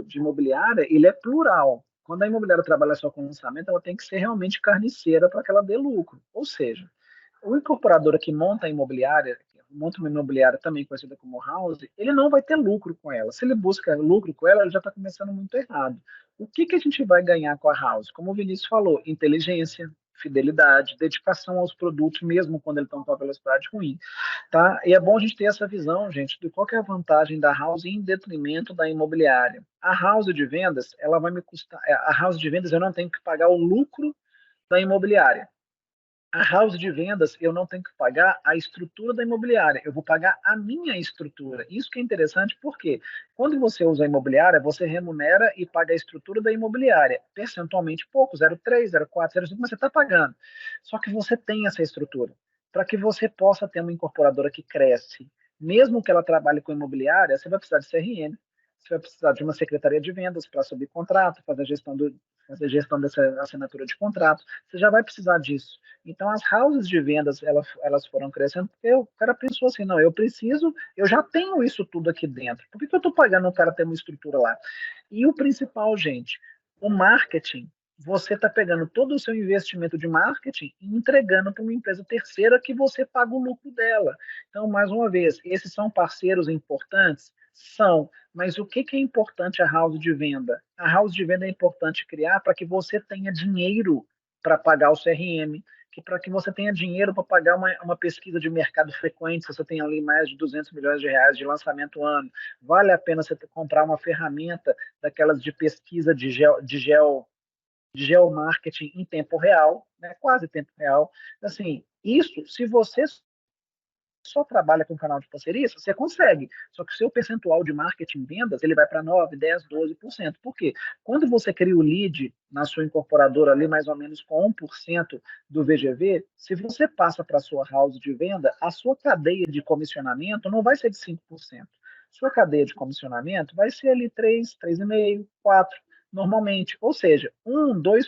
de imobiliária, ele é plural. Quando a imobiliária trabalha só com lançamento, ela tem que ser realmente carniceira para que ela dê lucro. Ou seja, o incorporador que monta uma imobiliária também conhecida como house, ele não vai ter lucro com ela. Se ele busca lucro com ela, ele já está começando muito errado. O que a gente vai ganhar com a house? Como o Vinícius falou, inteligência, fidelidade, dedicação aos produtos, mesmo quando eles estão com a velocidade ruim. Tá? E é bom a gente ter essa visão, gente, de qual que é a vantagem da house em detrimento da imobiliária. A house de vendas, ela vai me custar. A house de vendas eu não tenho que pagar o lucro da imobiliária. A house de vendas, eu não tenho que pagar a estrutura da imobiliária, eu vou pagar a minha estrutura. Isso que é interessante, porque quando você usa a imobiliária, você remunera e paga a estrutura da imobiliária, percentualmente pouco, 0,3, 0,4, 0,5, mas você está pagando. Só que você tem essa estrutura. Para que você possa ter uma incorporadora que cresce, mesmo que ela trabalhe com imobiliária, você vai precisar de CRM, você vai precisar de uma secretaria de vendas para subir contrato, fazer gestão dessa assinatura de contrato, você já vai precisar disso. Então, as houses de vendas, elas foram crescendo porque o cara pensou assim, não, eu já tenho isso tudo aqui dentro. Por que eu estou pagando o cara ter uma estrutura lá? E o principal, gente, o marketing, você está pegando todo o seu investimento de marketing e entregando para uma empresa terceira que você paga o lucro dela. Então, mais uma vez, esses são parceiros importantes? São. Mas o que é importante a house de venda? A house de venda é importante criar para que você tenha dinheiro para pagar o CRM, para que você tenha dinheiro para pagar uma pesquisa de mercado frequente, se você tem ali mais de 200 milhões de reais de lançamento ano, vale a pena você comprar uma ferramenta daquelas de pesquisa de geomarketing em tempo real, né, quase tempo real. Assim, isso, se você só trabalha com canal de parceria, você consegue. Só que o seu percentual de marketing vendas, ele vai para 9, 10, 12%. Por quê? Quando você cria o lead na sua incorporadora ali mais ou menos com 1% do VGV, se você passa para a sua house de venda, a sua cadeia de comissionamento não vai ser de 5%. sua cadeia de comissionamento vai ser ali 3, 3,5%, 4%, normalmente. Ou seja, 1, 2%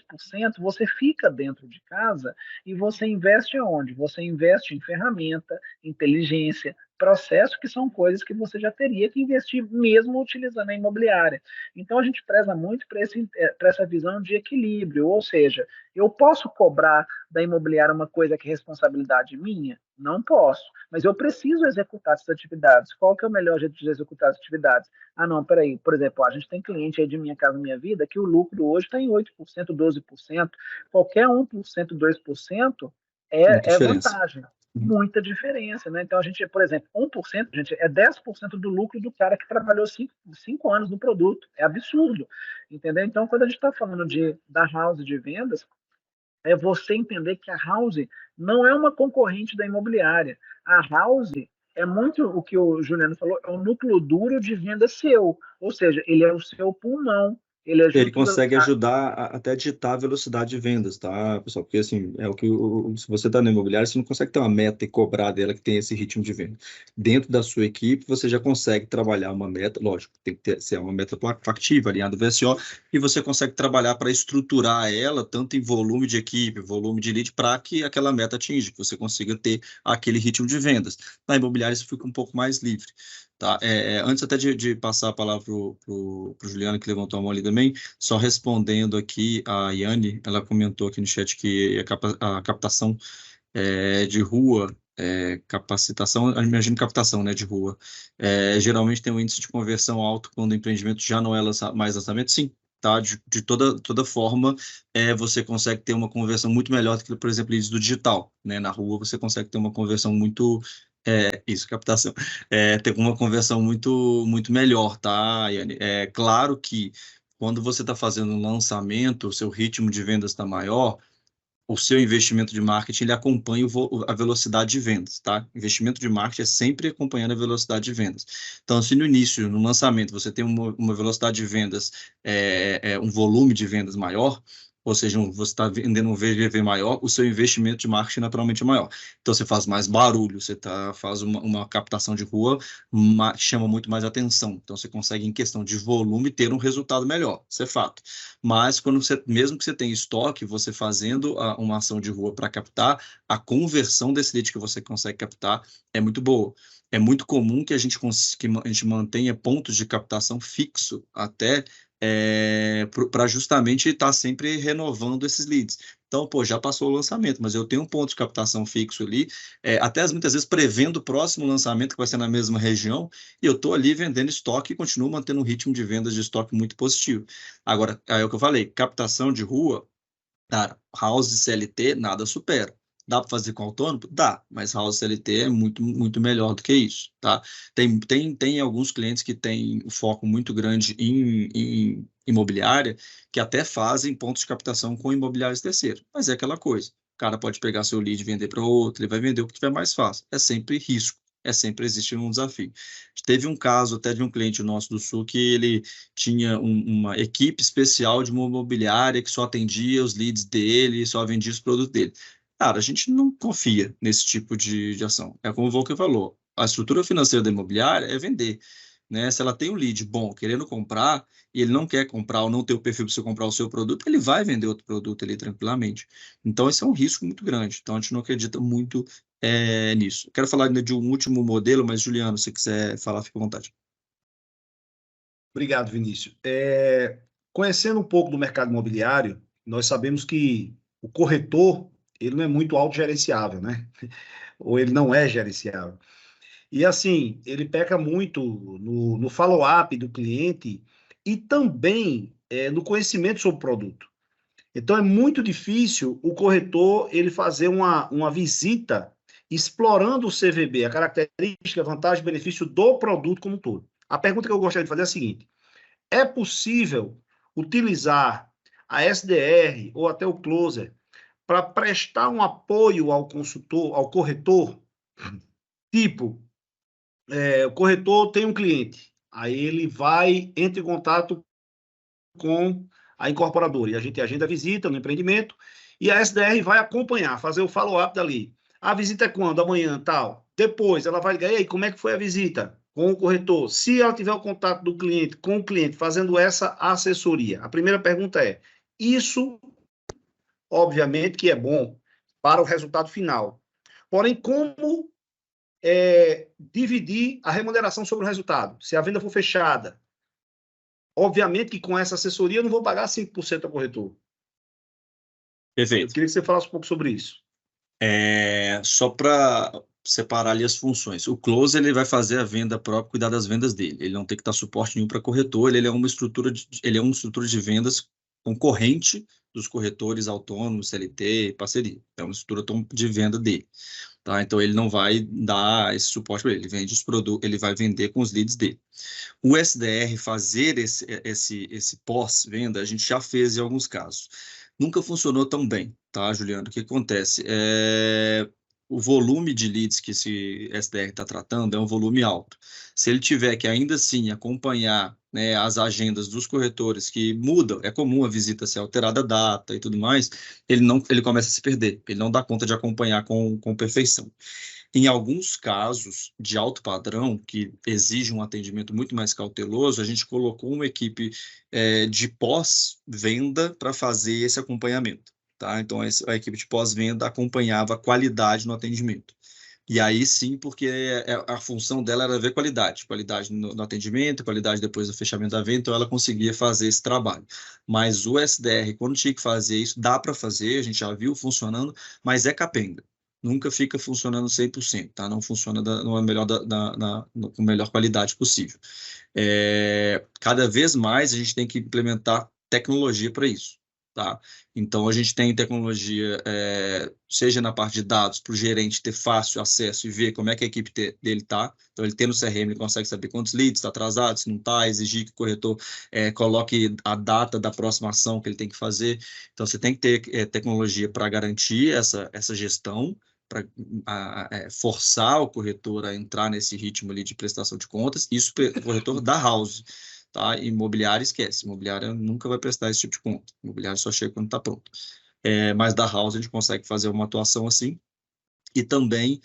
você fica dentro de casa e você investe onde? Você investe em ferramenta, inteligência, processo, que são coisas que você já teria que investir mesmo utilizando a imobiliária. Então, a gente preza muito para essa visão de equilíbrio, ou seja, eu posso cobrar da imobiliária uma coisa que é responsabilidade minha? Não posso, mas eu preciso executar essas atividades. Qual que é o melhor jeito de executar as atividades? Ah, não, peraí, por exemplo, a gente tem cliente aí de Minha Casa Minha Vida que o lucro hoje está em 8%, 12%, qualquer 1%, 2% Muita é diferença. vantagem. Muita diferença, né? Então, a gente, por exemplo, 1%, gente, é 10% do lucro do cara que trabalhou 5 anos no produto. É absurdo, entendeu? Então, quando a gente está falando da house de vendas, é você entender que a house não é uma concorrente da imobiliária. A house é muito o que o Juliano falou, é um núcleo duro de venda seu, ou seja, ele é o seu pulmão, ele é Ele junto consegue ajudar até a ditar a velocidade de vendas, tá, pessoal? Porque, assim, é o que se você está no imobiliário, você não consegue ter uma meta e cobrar dela que tem esse ritmo de venda. Dentro da sua equipe, você já consegue trabalhar uma meta, lógico, tem que ser uma meta factível, alinhada ao VSO, e você consegue trabalhar para estruturar ela, tanto em volume de equipe, volume de lead, para que aquela meta atinja, que você consiga ter aquele ritmo de vendas. Na imobiliária, isso fica um pouco mais livre. Tá? Antes até de passar a palavra para o Juliano, que levantou a mão ali também, só respondendo aqui, a Yane, ela comentou aqui no chat que a captação de rua, capacitação, eu imagino captação, né, de rua, geralmente tem um índice de conversão alto quando o empreendimento já não é mais lançamento, sim. Tá? De toda forma, você consegue ter uma conversão muito melhor do que, por exemplo, leads do digital. Né? Na rua, você consegue ter uma conversão muito... isso, captação. Ter uma conversão muito melhor, tá, Yane? É claro que quando você está fazendo um lançamento, o seu ritmo de vendas está maior, o seu investimento de marketing ele acompanha a velocidade de vendas, tá? Investimento de marketing é sempre acompanhando a velocidade de vendas. Então, se no início, no lançamento, você tem uma velocidade de vendas, um volume de vendas maior, ou seja, você está vendendo um VGV maior, o seu investimento de marketing naturalmente é maior. Então, você faz mais barulho, você faz uma captação de rua, chama muito mais atenção. Então, você consegue, em questão de volume, ter um resultado melhor. Isso é fato. Mas, mesmo que você tenha estoque, você fazendo uma ação de rua para captar, a conversão desse lead que você consegue captar é muito boa. É muito comum que a gente mantenha pontos de captação fixo até para justamente estar sempre renovando esses leads. Então, pô, já passou o lançamento, mas eu tenho um ponto de captação fixo ali, até muitas vezes prevendo o próximo lançamento, que vai ser na mesma região, e eu estou ali vendendo estoque e continuo mantendo um ritmo de vendas de estoque muito positivo. Agora, é o que eu falei, captação de rua, cara, house CLT, nada supera. Dá para fazer com autônomo? Dá, mas house CLT é muito melhor do que isso, tá? Tem alguns clientes que têm um foco muito grande em imobiliária, que até fazem pontos de captação com imobiliários terceiros, mas é aquela coisa. O cara pode pegar seu lead e vender para outro, ele vai vender o que tiver mais fácil. É sempre risco, sempre existe um desafio. Teve um caso até de um cliente nosso do Sul que ele tinha uma equipe especial de uma imobiliária que só atendia os leads dele, só vendia os produtos dele. Cara, a gente não confia nesse tipo de ação. É como o Volker falou, a estrutura financeira da imobiliária é vender. Né? Se ela tem um lead bom querendo comprar e ele não quer comprar ou não ter o perfil para você comprar o seu produto, ele vai vender outro produto ali tranquilamente. Então, esse é um risco muito grande. Então, a gente não acredita muito nisso. Quero falar ainda de um último modelo, mas, Juliano, se quiser falar, fique à vontade. Obrigado, Vinícius. Conhecendo um pouco do mercado imobiliário, nós sabemos que o corretor ele não é muito autogerenciável, né? Ou ele não é gerenciável. E assim, ele peca muito no follow-up do cliente e também no conhecimento sobre o produto. Então é muito difícil o corretor ele fazer uma visita explorando o CVB, a característica, vantagem e benefício do produto como um todo. A pergunta que eu gostaria de fazer é a seguinte: é possível utilizar a SDR ou até o closer para prestar um apoio ao consultor, ao corretor? Tipo, o corretor tem um cliente, aí ele entra em contato com a incorporadora, e a gente agenda a visita no empreendimento, e a SDR vai acompanhar, fazer o follow-up dali. A visita é quando? Amanhã, tal. Depois, ela vai ligar, e aí, como é que foi a visita? com o corretor, se ela tiver o contato do cliente com o cliente, fazendo essa assessoria. A primeira pergunta é, isso, obviamente, que é bom para o resultado final. Porém, como dividir a remuneração sobre o resultado? Se a venda for fechada, obviamente que com essa assessoria eu não vou pagar 5% ao corretor. Perfeito. Eu queria que você falasse um pouco sobre isso. Só para separar ali as funções. O close ele vai fazer a venda própria, cuidar das vendas dele. Ele não tem que dar suporte nenhum para corretor. Ele é uma estrutura de vendas concorrente dos corretores autônomos, CLT, parceria. É uma estrutura de venda dele. Tá? Então ele não vai dar esse suporte para ele. Ele vende os produtos, ele vai vender com os leads dele. O SDR fazer esse pós-venda, a gente já fez em alguns casos. Nunca funcionou tão bem, tá, Juliano? O que acontece? O volume de leads que esse SDR está tratando é um volume alto. Se ele tiver que ainda assim acompanhar, né, as agendas dos corretores que mudam, é comum a visita ser alterada a data e tudo mais, ele começa a se perder, ele não dá conta de acompanhar com perfeição. Em alguns casos de alto padrão, que exige um atendimento muito mais cauteloso, a gente colocou uma equipe de pós-venda para fazer esse acompanhamento. Tá? Então, a equipe de pós-venda acompanhava a qualidade no atendimento. E aí sim, porque a função dela era ver qualidade no atendimento, qualidade depois do fechamento da venda, então ela conseguia fazer esse trabalho. Mas o SDR, quando tinha que fazer isso, dá para fazer, a gente já viu funcionando, mas é capenga. Nunca fica funcionando 100%, tá? Não funciona com a melhor qualidade possível. Cada vez mais a gente tem que implementar tecnologia para isso. Tá? Então, a gente tem tecnologia, seja na parte de dados, para o gerente ter fácil acesso e ver como é que a equipe dele está. Então, ele tem no CRM, ele consegue saber quantos leads está atrasado, se não está, exigir que o corretor coloque a data da próxima ação que ele tem que fazer. Então, você tem que ter tecnologia para garantir essa gestão, para forçar o corretor a entrar nesse ritmo ali de prestação de contas. Isso o corretor da house. Tá? Imobiliário esquece, imobiliário nunca vai prestar esse tipo de conta, imobiliário só chega quando está pronto. Mas da house a gente consegue fazer uma atuação assim, e também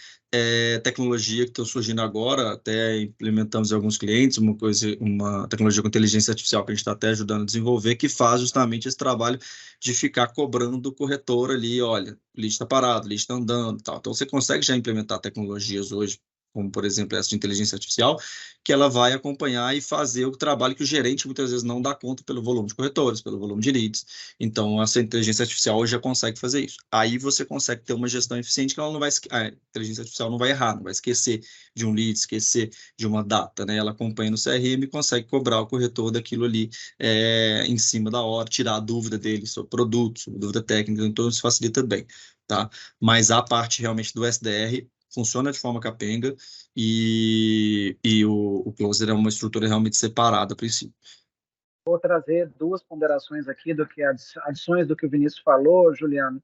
tecnologia que está surgindo agora, até implementamos em alguns clientes, uma tecnologia com inteligência artificial que a gente está até ajudando a desenvolver, que faz justamente esse trabalho de ficar cobrando do corretor ali, olha, o lead está parado, o lead está andando, tal. Então você consegue já implementar tecnologias hoje, como, por exemplo, essa de inteligência artificial, que ela vai acompanhar e fazer o trabalho que o gerente muitas vezes não dá conta pelo volume de corretores, pelo volume de leads. Então, essa inteligência artificial hoje já consegue fazer isso. Aí você consegue ter uma gestão eficiente que ela não vai, a inteligência artificial não vai errar, não vai esquecer de um lead, esquecer de uma data, né? Ela acompanha no CRM e consegue cobrar o corretor daquilo ali em cima da hora, tirar a dúvida dele sobre produto, sobre dúvida técnica, então isso facilita bem, tá? Mas a parte realmente do SDR funciona de forma capenga e o Closer é uma estrutura realmente separada a princípio. Vou trazer duas ponderações aqui, adições do que o Vinícius falou, Juliano.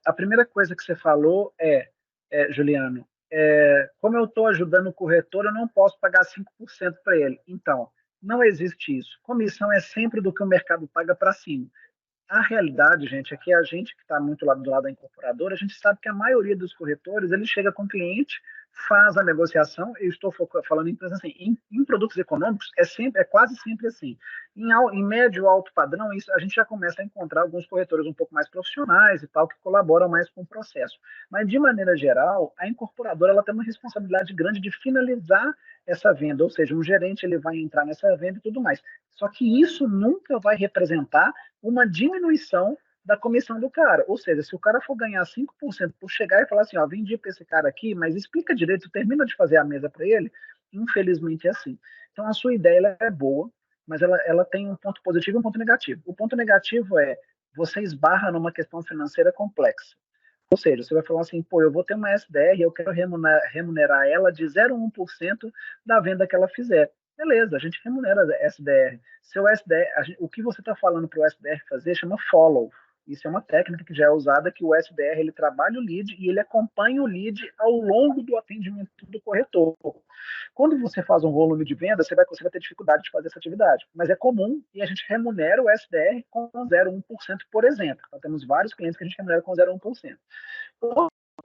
A primeira coisa que você falou Juliano, como eu estou ajudando o corretor, eu não posso pagar 5% para ele. Então, não existe isso. Comissão é sempre do que o mercado paga para cima. A realidade, gente, é que a gente que está muito lá do lado da incorporadora, a gente sabe que a maioria dos corretores, ele chega com o cliente, faz a negociação, eu estou falando em produtos econômicos, é quase sempre assim. Em médio alto padrão, isso, a gente já começa a encontrar alguns corretores um pouco mais profissionais e tal, que colaboram mais com o processo. Mas, de maneira geral, a incorporadora ela tem uma responsabilidade grande de finalizar essa venda, ou seja, um gerente ele vai entrar nessa venda e tudo mais. Só que isso nunca vai representar uma diminuição da comissão do cara. Ou seja, se o cara for ganhar 5% por chegar e falar assim, ó, vendi para esse cara aqui, mas explica direito, termina de fazer a mesa para ele, infelizmente é assim. Então, a sua ideia ela é boa, mas ela tem um ponto positivo e um ponto negativo. O ponto negativo é você esbarra numa questão financeira complexa. Ou seja, você vai falar assim, pô, eu vou ter uma SDR, eu quero remunerar ela de 0,1% da venda que ela fizer. Beleza, a gente remunera a SDR. Seu SDR, o que você está falando para o SDR fazer chama follow. Isso é uma técnica que já é usada, que o SDR ele trabalha o lead e ele acompanha o lead ao longo do atendimento do corretor. Quando você faz um volume de venda, você vai ter dificuldade de fazer essa atividade. Mas é comum e a gente remunera o SDR com 0,1%, por exemplo. Então, temos vários clientes que a gente remunera com 0,1%.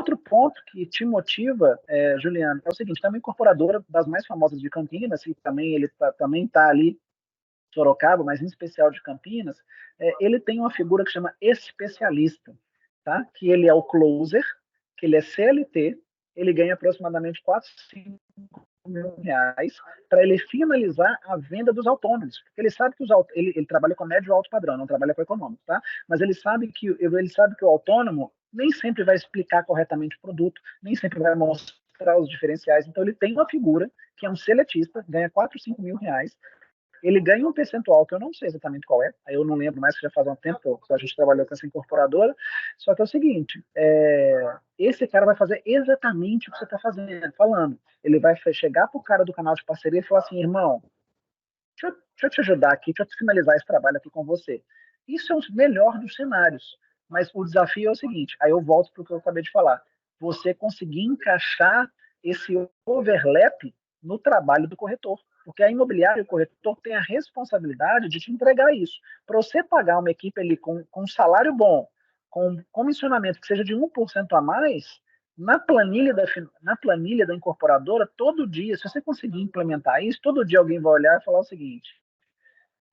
outro ponto que te motiva, Juliano, é o seguinte: tem uma incorporadora das mais famosas de Campinas, e também ele também está ali Sorocaba, mas em especial de Campinas, ele tem uma figura que chama especialista, tá? Que ele é o closer, que ele é CLT, ele ganha aproximadamente 4, 5 mil reais para ele finalizar a venda dos autônomos. Porque ele sabe que ele trabalha com médio e alto padrão, não trabalha com econômico, tá? Mas ele sabe que o autônomo nem sempre vai explicar corretamente o produto, nem sempre vai mostrar os diferenciais. Então ele tem uma figura que é um seletista, ganha 4, 5 mil reais. Ele ganha um percentual que eu não sei exatamente qual é, aí eu não lembro mais, que já faz um tempo que a gente trabalhou com essa incorporadora. Só que é o seguinte: esse cara vai fazer exatamente o que você está falando. Ele vai chegar para o cara do canal de parceria e falar assim: irmão, deixa eu te ajudar aqui, deixa eu finalizar esse trabalho aqui com você. Isso é o melhor dos cenários. Mas o desafio é o seguinte: aí eu volto para o que eu acabei de falar. Você conseguir encaixar esse overlap no trabalho do corretor. Porque a imobiliária e o corretor têm a responsabilidade de te entregar isso. Para você pagar uma equipe ali com um salário bom, com comissionamento que seja de 1% a mais, na planilha da incorporadora, todo dia, se você conseguir implementar isso, todo dia alguém vai olhar e falar o seguinte: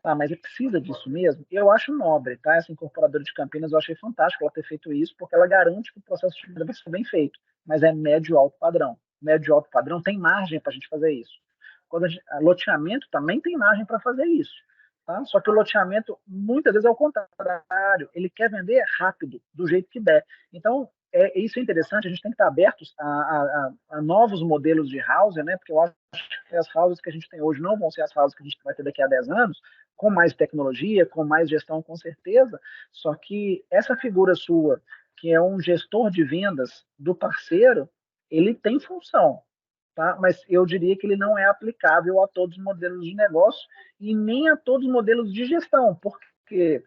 ah, mas ele precisa disso mesmo? Eu acho nobre, tá? Essa incorporadora de Campinas, eu achei fantástico ela ter feito isso, porque ela garante que o processo de venda vai ser bem feito, mas é médio alto padrão. Médio alto padrão tem margem para a gente fazer isso. Loteamento também tem margem para fazer isso. Tá? Só que o loteamento, muitas vezes, é o contrário. Ele quer vender rápido, do jeito que der. Então, isso é interessante. A gente tem que estar abertos a novos modelos de housing, né? Porque eu acho que as houses que a gente tem hoje não vão ser as houses que a gente vai ter daqui a 10 anos, com mais tecnologia, com mais gestão, com certeza. Só que essa figura sua, que é um gestor de vendas do parceiro, ele tem função. Tá? Mas eu diria que ele não é aplicável a todos os modelos de negócio e nem a todos os modelos de gestão, porque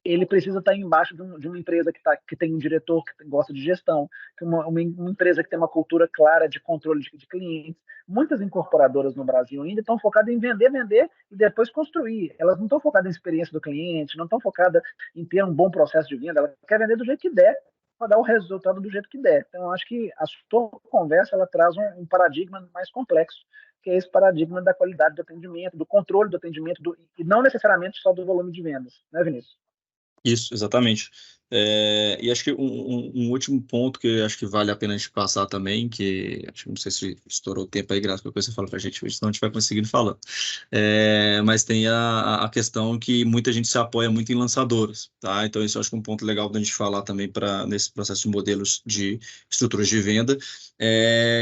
ele precisa estar embaixo de uma empresa que tem um diretor que gosta de gestão, uma empresa que tem uma cultura clara de controle de clientes. Muitas incorporadoras no Brasil ainda estão focadas em vender e depois construir. Elas não estão focadas em experiência do cliente, não estão focadas em ter um bom processo de venda, ela quer vender do jeito que der, para dar o resultado do jeito que der. Então, acho que a sua conversa ela traz um paradigma mais complexo, que é esse paradigma da qualidade do atendimento, do controle do atendimento, e não necessariamente só do volume de vendas, né, Vinícius? Isso, exatamente. E acho que um último ponto que acho que vale a pena a gente passar também, que acho que não sei se estourou o tempo aí, graças a Deus você fala para a gente, senão a gente vai conseguindo falar. Mas tem a questão que muita gente se apoia muito em lançadoras, tá? Então isso eu acho que é um ponto legal da gente falar também nesse processo de modelos de estruturas de venda,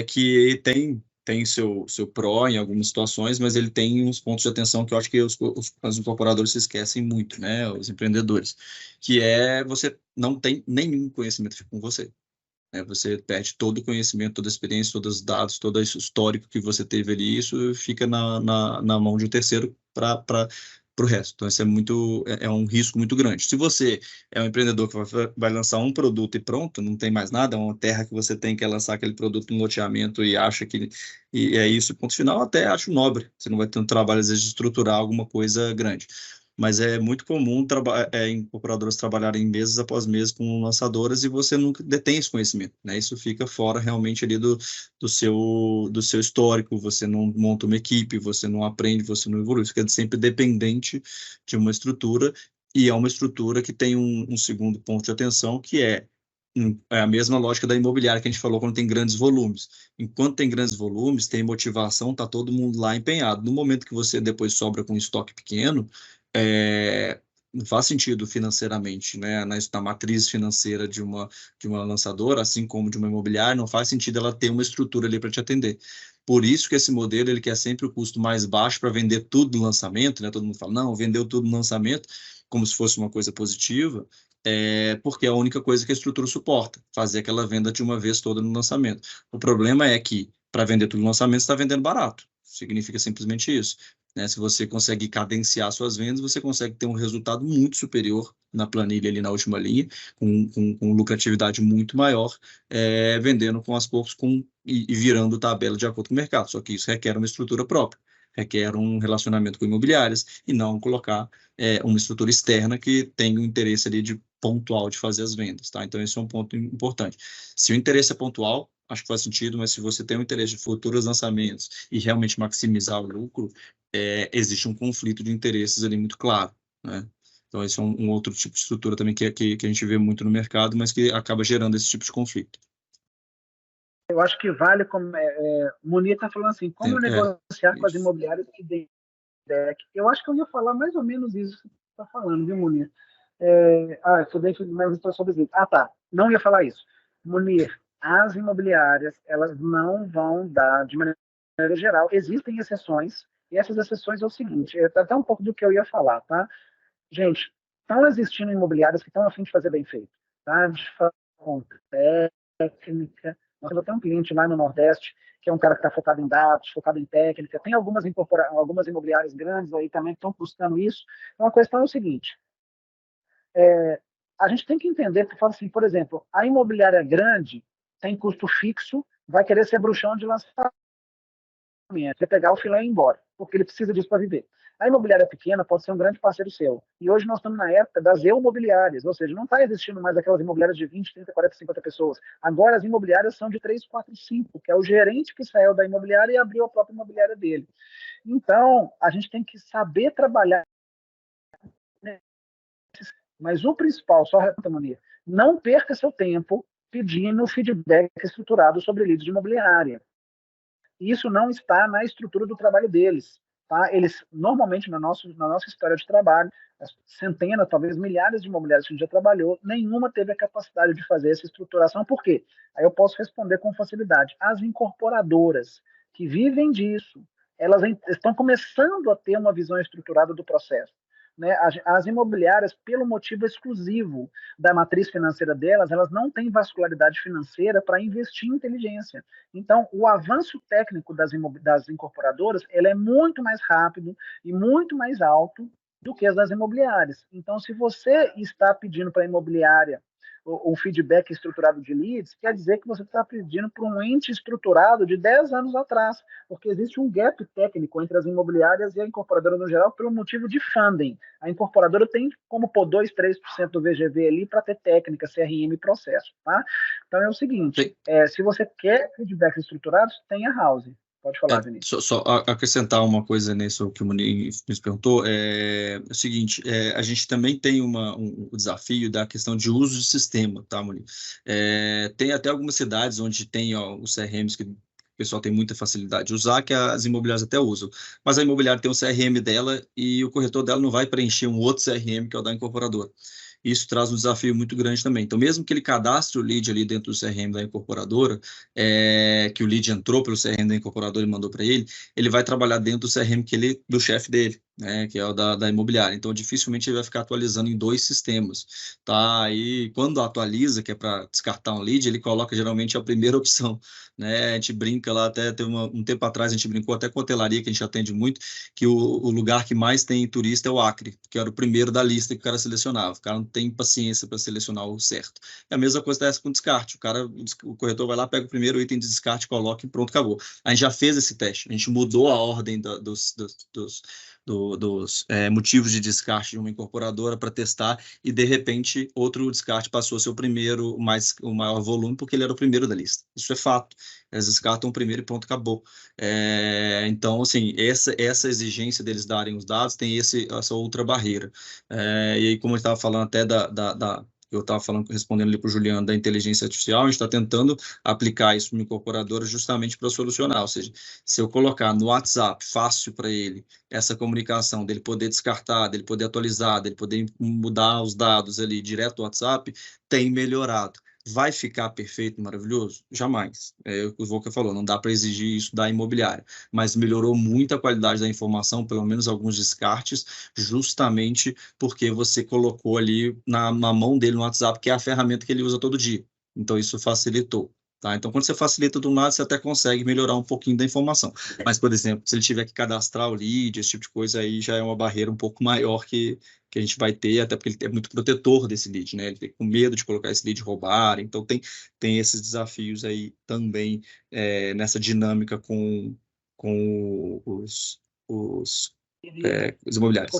que tem seu pró em algumas situações, mas ele tem uns pontos de atenção que eu acho que os incorporadores se esquecem muito, né? Os empreendedores, que você não tem nenhum conhecimento com você. Né? Você perde todo o conhecimento, toda a experiência, todos os dados, todo o histórico que você teve ali, isso fica na mão de um terceiro para o resto. Então, isso é um risco muito grande. Se você é um empreendedor que vai lançar um produto e pronto, não tem mais nada, é uma terra que você tem que lançar aquele produto no loteamento e acha que e é isso, ponto final, até acho nobre. Você não vai ter um trabalho, às vezes, de estruturar alguma coisa grande. Mas é muito comum incorporadoras trabalharem meses após meses com lançadoras e você nunca detém esse conhecimento, né? Isso fica fora realmente ali do seu histórico, você não monta uma equipe, você não aprende, você não evolui, fica sempre dependente de uma estrutura, e é uma estrutura que tem um segundo ponto de atenção, que é a mesma lógica da imobiliária que a gente falou quando tem grandes volumes. Enquanto tem grandes volumes, tem motivação, está todo mundo lá empenhado. No momento que você depois sobra com um estoque pequeno, não faz sentido financeiramente, né? Na matriz financeira de uma lançadora, assim como de uma imobiliária, não faz sentido ela ter uma estrutura ali para te atender. Por isso que esse modelo ele quer sempre o custo mais baixo para vender tudo no lançamento, né? Todo mundo fala, não, vendeu tudo no lançamento, como se fosse uma coisa positiva, porque é a única coisa que a estrutura suporta, fazer aquela venda de uma vez toda no lançamento. O problema é que, para vender tudo no lançamento, você está vendendo barato. Significa simplesmente isso. Né? Se você consegue cadenciar suas vendas, você consegue ter um resultado muito superior na planilha ali na última linha, com lucratividade muito maior, vendendo com aos poucos e virando tabela de acordo com o mercado. Só que isso requer uma estrutura própria, requer um relacionamento com imobiliárias e não colocar uma estrutura externa que tenha o interesse ali de pontual de fazer as vendas, tá? Então, esse é um ponto importante. Se o interesse é pontual, acho que faz sentido, mas se você tem um interesse de futuros lançamentos e realmente maximizar o lucro, existe um conflito de interesses ali muito claro, né? Então, esse é um outro tipo de estrutura também que a gente vê muito no mercado, mas que acaba gerando esse tipo de conflito. Eu acho que vale, como Munir está falando assim, como negociar com as Isso. imobiliárias que têm deck. Eu acho que eu ia falar mais ou menos isso que você está falando, viu, Munir? Estudei mais sobre isso. Tá. Não ia falar isso. Munir, as imobiliárias, elas não vão dar, de maneira geral, existem exceções, e essas exceções é o seguinte, até um pouco do que eu ia falar, tá? Gente, estão existindo imobiliárias que estão a fim de fazer bem feito, tá? De fazer com técnica. Nós temos até um cliente lá no Nordeste, que é um cara que está focado em dados, focado em técnica. Tem algumas imobiliárias grandes aí também que estão buscando isso. Então, a questão é o seguinte, a gente tem que entender, que fala assim, por exemplo, a imobiliária grande tem custo fixo, vai querer ser bruxão de lançamento, quer pegar o filé e ir embora, porque ele precisa disso para viver. A imobiliária pequena pode ser um grande parceiro seu. E hoje nós estamos na época das imobiliárias, ou seja, não está existindo mais aquelas imobiliárias de 20, 30, 40, 50 pessoas. Agora as imobiliárias são de 3, 4, 5, que é o gerente que saiu da imobiliária e abriu a própria imobiliária dele. Então, a gente tem que saber trabalhar. Mas o principal, só Mania, não perca seu tempo pedindo feedback estruturado sobre leads de imobiliária. Isso não está na estrutura do trabalho deles. Tá? Eles, normalmente, na nossa história de trabalho, centenas, talvez milhares de imobiliários que a gente já trabalhou, nenhuma teve a capacidade de fazer essa estruturação. Por quê? Aí eu posso responder com facilidade. As incorporadoras que vivem disso, elas estão começando a ter uma visão estruturada do processo. Né? As imobiliárias, pelo motivo exclusivo da matriz financeira delas, elas não têm vascularidade financeira para investir em inteligência. Então, o avanço técnico das incorporadoras ele é muito mais rápido e muito mais alto do que as das imobiliárias. Então, se você está pedindo para a imobiliária o feedback estruturado de leads, quer dizer que você está pedindo para um ente estruturado de 10 anos atrás, porque existe um gap técnico entre as imobiliárias e a incorporadora no geral pelo motivo de funding. A incorporadora tem como pôr 2, 3% do VGV ali para ter técnica, CRM e processo. Tá? Então é o seguinte, se você quer feedbacks estruturados, tenha house. Pode falar, Vinícius. Só acrescentar uma coisa nisso que o Munir nos perguntou, é o seguinte, a gente também tem um desafio da questão de uso de sistema, tá, Munir? Tem até algumas cidades onde tem os CRMs que o pessoal tem muita facilidade de usar, que as imobiliárias até usam, mas a imobiliária tem o CRM dela e o corretor dela não vai preencher um outro CRM, que é o da incorporadora. Isso traz um desafio muito grande também. Então, mesmo que ele cadastre o lead ali dentro do CRM da incorporadora, que o lead entrou pelo CRM da incorporadora e mandou para ele vai trabalhar dentro do CRM do chefe dele, né, que é o da imobiliária. Então, dificilmente ele vai ficar atualizando em 2 sistemas, tá? E quando atualiza, que é para descartar um lead, ele coloca geralmente a primeira opção, né? A gente brinca lá, até teve um tempo atrás, a gente brincou até com a hotelaria, que a gente atende muito, que o lugar que mais tem turista é o Acre, que era o primeiro da lista que o cara selecionava. O cara não tem paciência para selecionar o certo. É a mesma coisa acontece com descarte. O corretor vai lá, pega o primeiro item de descarte, coloca e pronto, acabou. A gente já fez esse teste, a gente mudou a ordem dos motivos de descarte de uma incorporadora para testar e, de repente, outro descarte passou a ser o primeiro, o maior volume, porque ele era o primeiro da lista. Isso é fato. Eles descartam o primeiro e pronto, acabou. Então, assim, essa exigência deles darem os dados tem essa outra barreira. E aí, como eu estava falando até eu estava respondendo ali para o Juliano da inteligência artificial, a gente está tentando aplicar isso no incorporadora justamente para solucionar, ou seja, se eu colocar no WhatsApp fácil para ele essa comunicação, dele poder descartar, dele poder atualizar, dele poder mudar os dados ali direto do WhatsApp, tem melhorado. Vai ficar perfeito, maravilhoso? Jamais. É o que o Volker falou, não dá para exigir isso da imobiliária, mas melhorou muito a qualidade da informação, pelo menos alguns descartes, justamente porque você colocou ali na mão dele no WhatsApp, que é a ferramenta que ele usa todo dia. Então, isso facilitou. Tá? Então, quando você facilita do lado, você até consegue melhorar um pouquinho da informação. Mas, por exemplo, se ele tiver que cadastrar o lead, esse tipo de coisa, aí já é uma barreira um pouco maior que a gente vai ter, até porque ele é muito protetor desse lead, né? Ele tem com medo de colocar esse lead roubar, então tem esses desafios aí também nessa dinâmica com os imobiliários.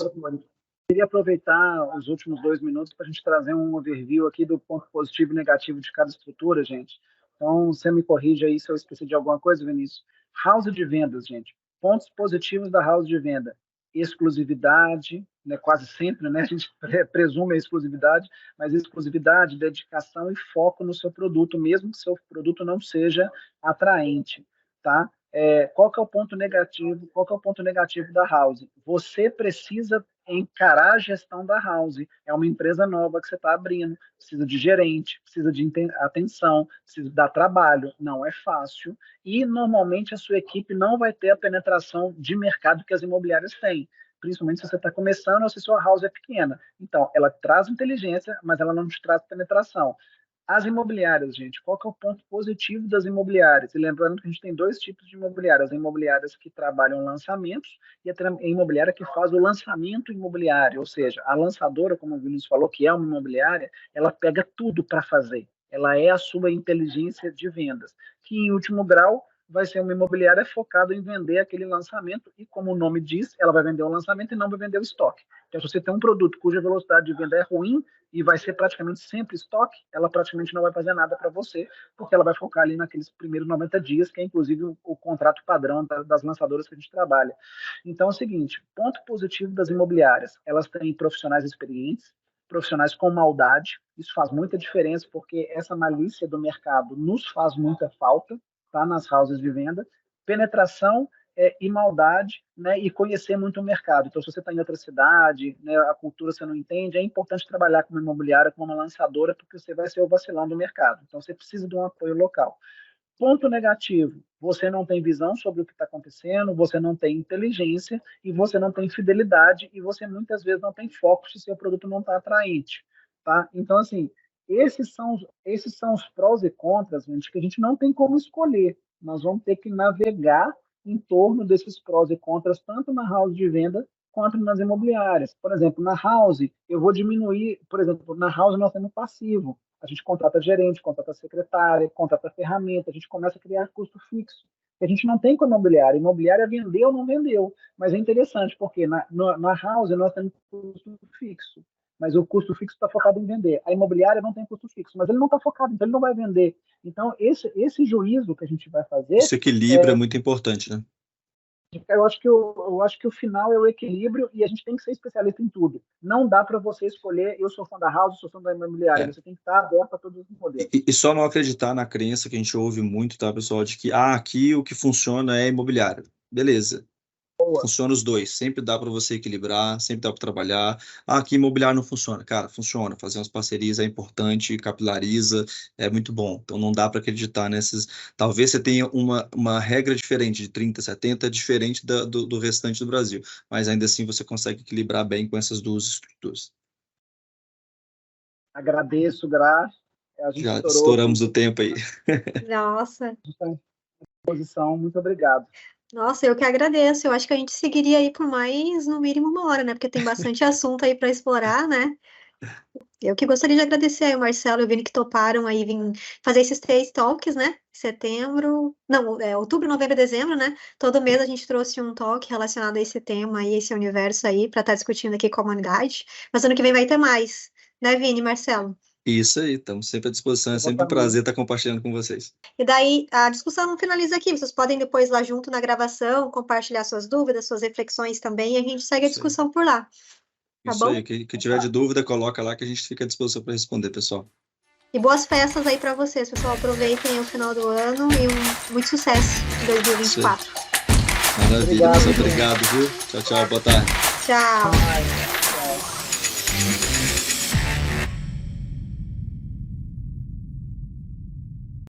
Queria aproveitar os últimos 2 minutos para a gente trazer um overview aqui do ponto positivo e negativo de cada estrutura, gente. Então, você me corrige aí se eu esqueci de alguma coisa, Vinícius. House de vendas, gente. Pontos positivos da house de venda. Exclusividade, né, quase sempre, né, a gente presume a exclusividade, mas exclusividade, dedicação e foco no seu produto, mesmo que seu produto não seja atraente, tá? Qual que é o ponto negativo? Qual que é o ponto negativo da house? Você precisa encarar a gestão da house. É uma empresa nova que você está abrindo, precisa de gerente, precisa de atenção, precisa dar trabalho, não é fácil. E, normalmente, a sua equipe não vai ter a penetração de mercado que as imobiliárias têm, principalmente se você está começando ou se sua house é pequena. Então, ela traz inteligência, mas ela não te traz penetração. As imobiliárias, gente, qual que é o ponto positivo das imobiliárias? E lembrando que a gente tem 2 tipos de imobiliárias: as imobiliárias que trabalham lançamentos e a imobiliária que faz o lançamento imobiliário, ou seja, a lançadora, como o Vinícius falou, que é uma imobiliária, ela pega tudo para fazer. Ela é a sua inteligência de vendas, que em último grau vai ser uma imobiliária focada em vender aquele lançamento e, como o nome diz, ela vai vender o lançamento e não vai vender o estoque. Então, se você tem um produto cuja velocidade de venda é ruim e vai ser praticamente sempre estoque, ela praticamente não vai fazer nada para você, porque ela vai focar ali naqueles primeiros 90 dias, que é inclusive o contrato padrão das lançadoras que a gente trabalha. Então, é o seguinte, ponto positivo das imobiliárias: elas têm profissionais experientes, profissionais com maldade. Isso faz muita diferença, porque essa malícia do mercado nos faz muita falta, tá, nas houses de venda. Penetração e maldade, né, e conhecer muito o mercado. Então, se você está em outra cidade, né, a cultura você não entende, é importante trabalhar com uma imobiliária, com uma lançadora, porque você vai ser o vacilão do mercado. Então, você precisa de um apoio local. Ponto negativo: você não tem visão sobre o que está acontecendo, você não tem inteligência e você não tem fidelidade e você muitas vezes não tem foco se seu produto não está atraente, tá? Então, assim, esses são os prós e contras, gente, que a gente não tem como escolher. Nós vamos ter que navegar em torno desses prós e contras, tanto na house de venda quanto nas imobiliárias. Por exemplo, na house, eu vou diminuir, por exemplo, na house nós temos passivo. A gente contrata gerente, contrata secretária, contrata ferramenta, a gente começa a criar custo fixo. A gente não tem com a imobiliária. A imobiliária vendeu ou não vendeu. Mas é interessante, porque na house nós temos custo fixo, mas o custo fixo está focado em vender. A imobiliária não tem custo fixo, mas ele não está focado, então ele não vai vender. Então, esse juízo que a gente vai fazer... Esse equilíbrio é muito importante, né? Eu acho que o final é o equilíbrio, e a gente tem que ser especialista em tudo. Não dá para você escolher, eu sou fã da house, sou fã da imobiliária. Você tem que estar aberto a todos os modelos. E só não acreditar na crença que a gente ouve muito, tá, pessoal, de que aqui o que funciona é imobiliário. Beleza. Funciona os dois, sempre dá para você equilibrar, sempre dá para trabalhar. Aqui imobiliário não funciona. Cara, funciona. Fazer umas parcerias é importante, capilariza, é muito bom. Então não dá para acreditar nessas. Talvez você tenha uma regra diferente de 30, 70, diferente do restante do Brasil, mas ainda assim você consegue equilibrar bem com essas 2 estruturas. Agradeço, Gra. Já estouramos o tempo aí. Nossa. A gente está à disposição. Muito obrigado. Nossa, eu que agradeço. Eu acho que a gente seguiria aí por mais, no mínimo, 1 hora, né? Porque tem bastante assunto aí para explorar, né? Eu que gostaria de agradecer aí o Marcelo e o Vini, que toparam aí vir fazer esses 3 talks, né? Outubro, novembro e dezembro, né? Todo mês a gente trouxe um talk relacionado a esse tema aí, esse universo aí, para estar discutindo aqui com a comunidade. Mas ano que vem vai ter mais, né, Vini e Marcelo? Isso aí, estamos sempre à disposição. É sempre um prazer estar compartilhando com vocês. E daí, a discussão não finaliza aqui. Vocês podem depois lá junto na gravação, compartilhar suas dúvidas, suas reflexões também, e a gente segue a discussão por lá. Tá Isso bom? aí, quem tiver de dúvida, coloca lá que a gente fica à disposição para responder, pessoal. E boas festas aí para vocês, pessoal. Aproveitem o final do ano e muito sucesso em 2024. Maravilha, pessoal. Obrigado, viu? Tchau, tchau. Boa tarde. Tchau. Tchau.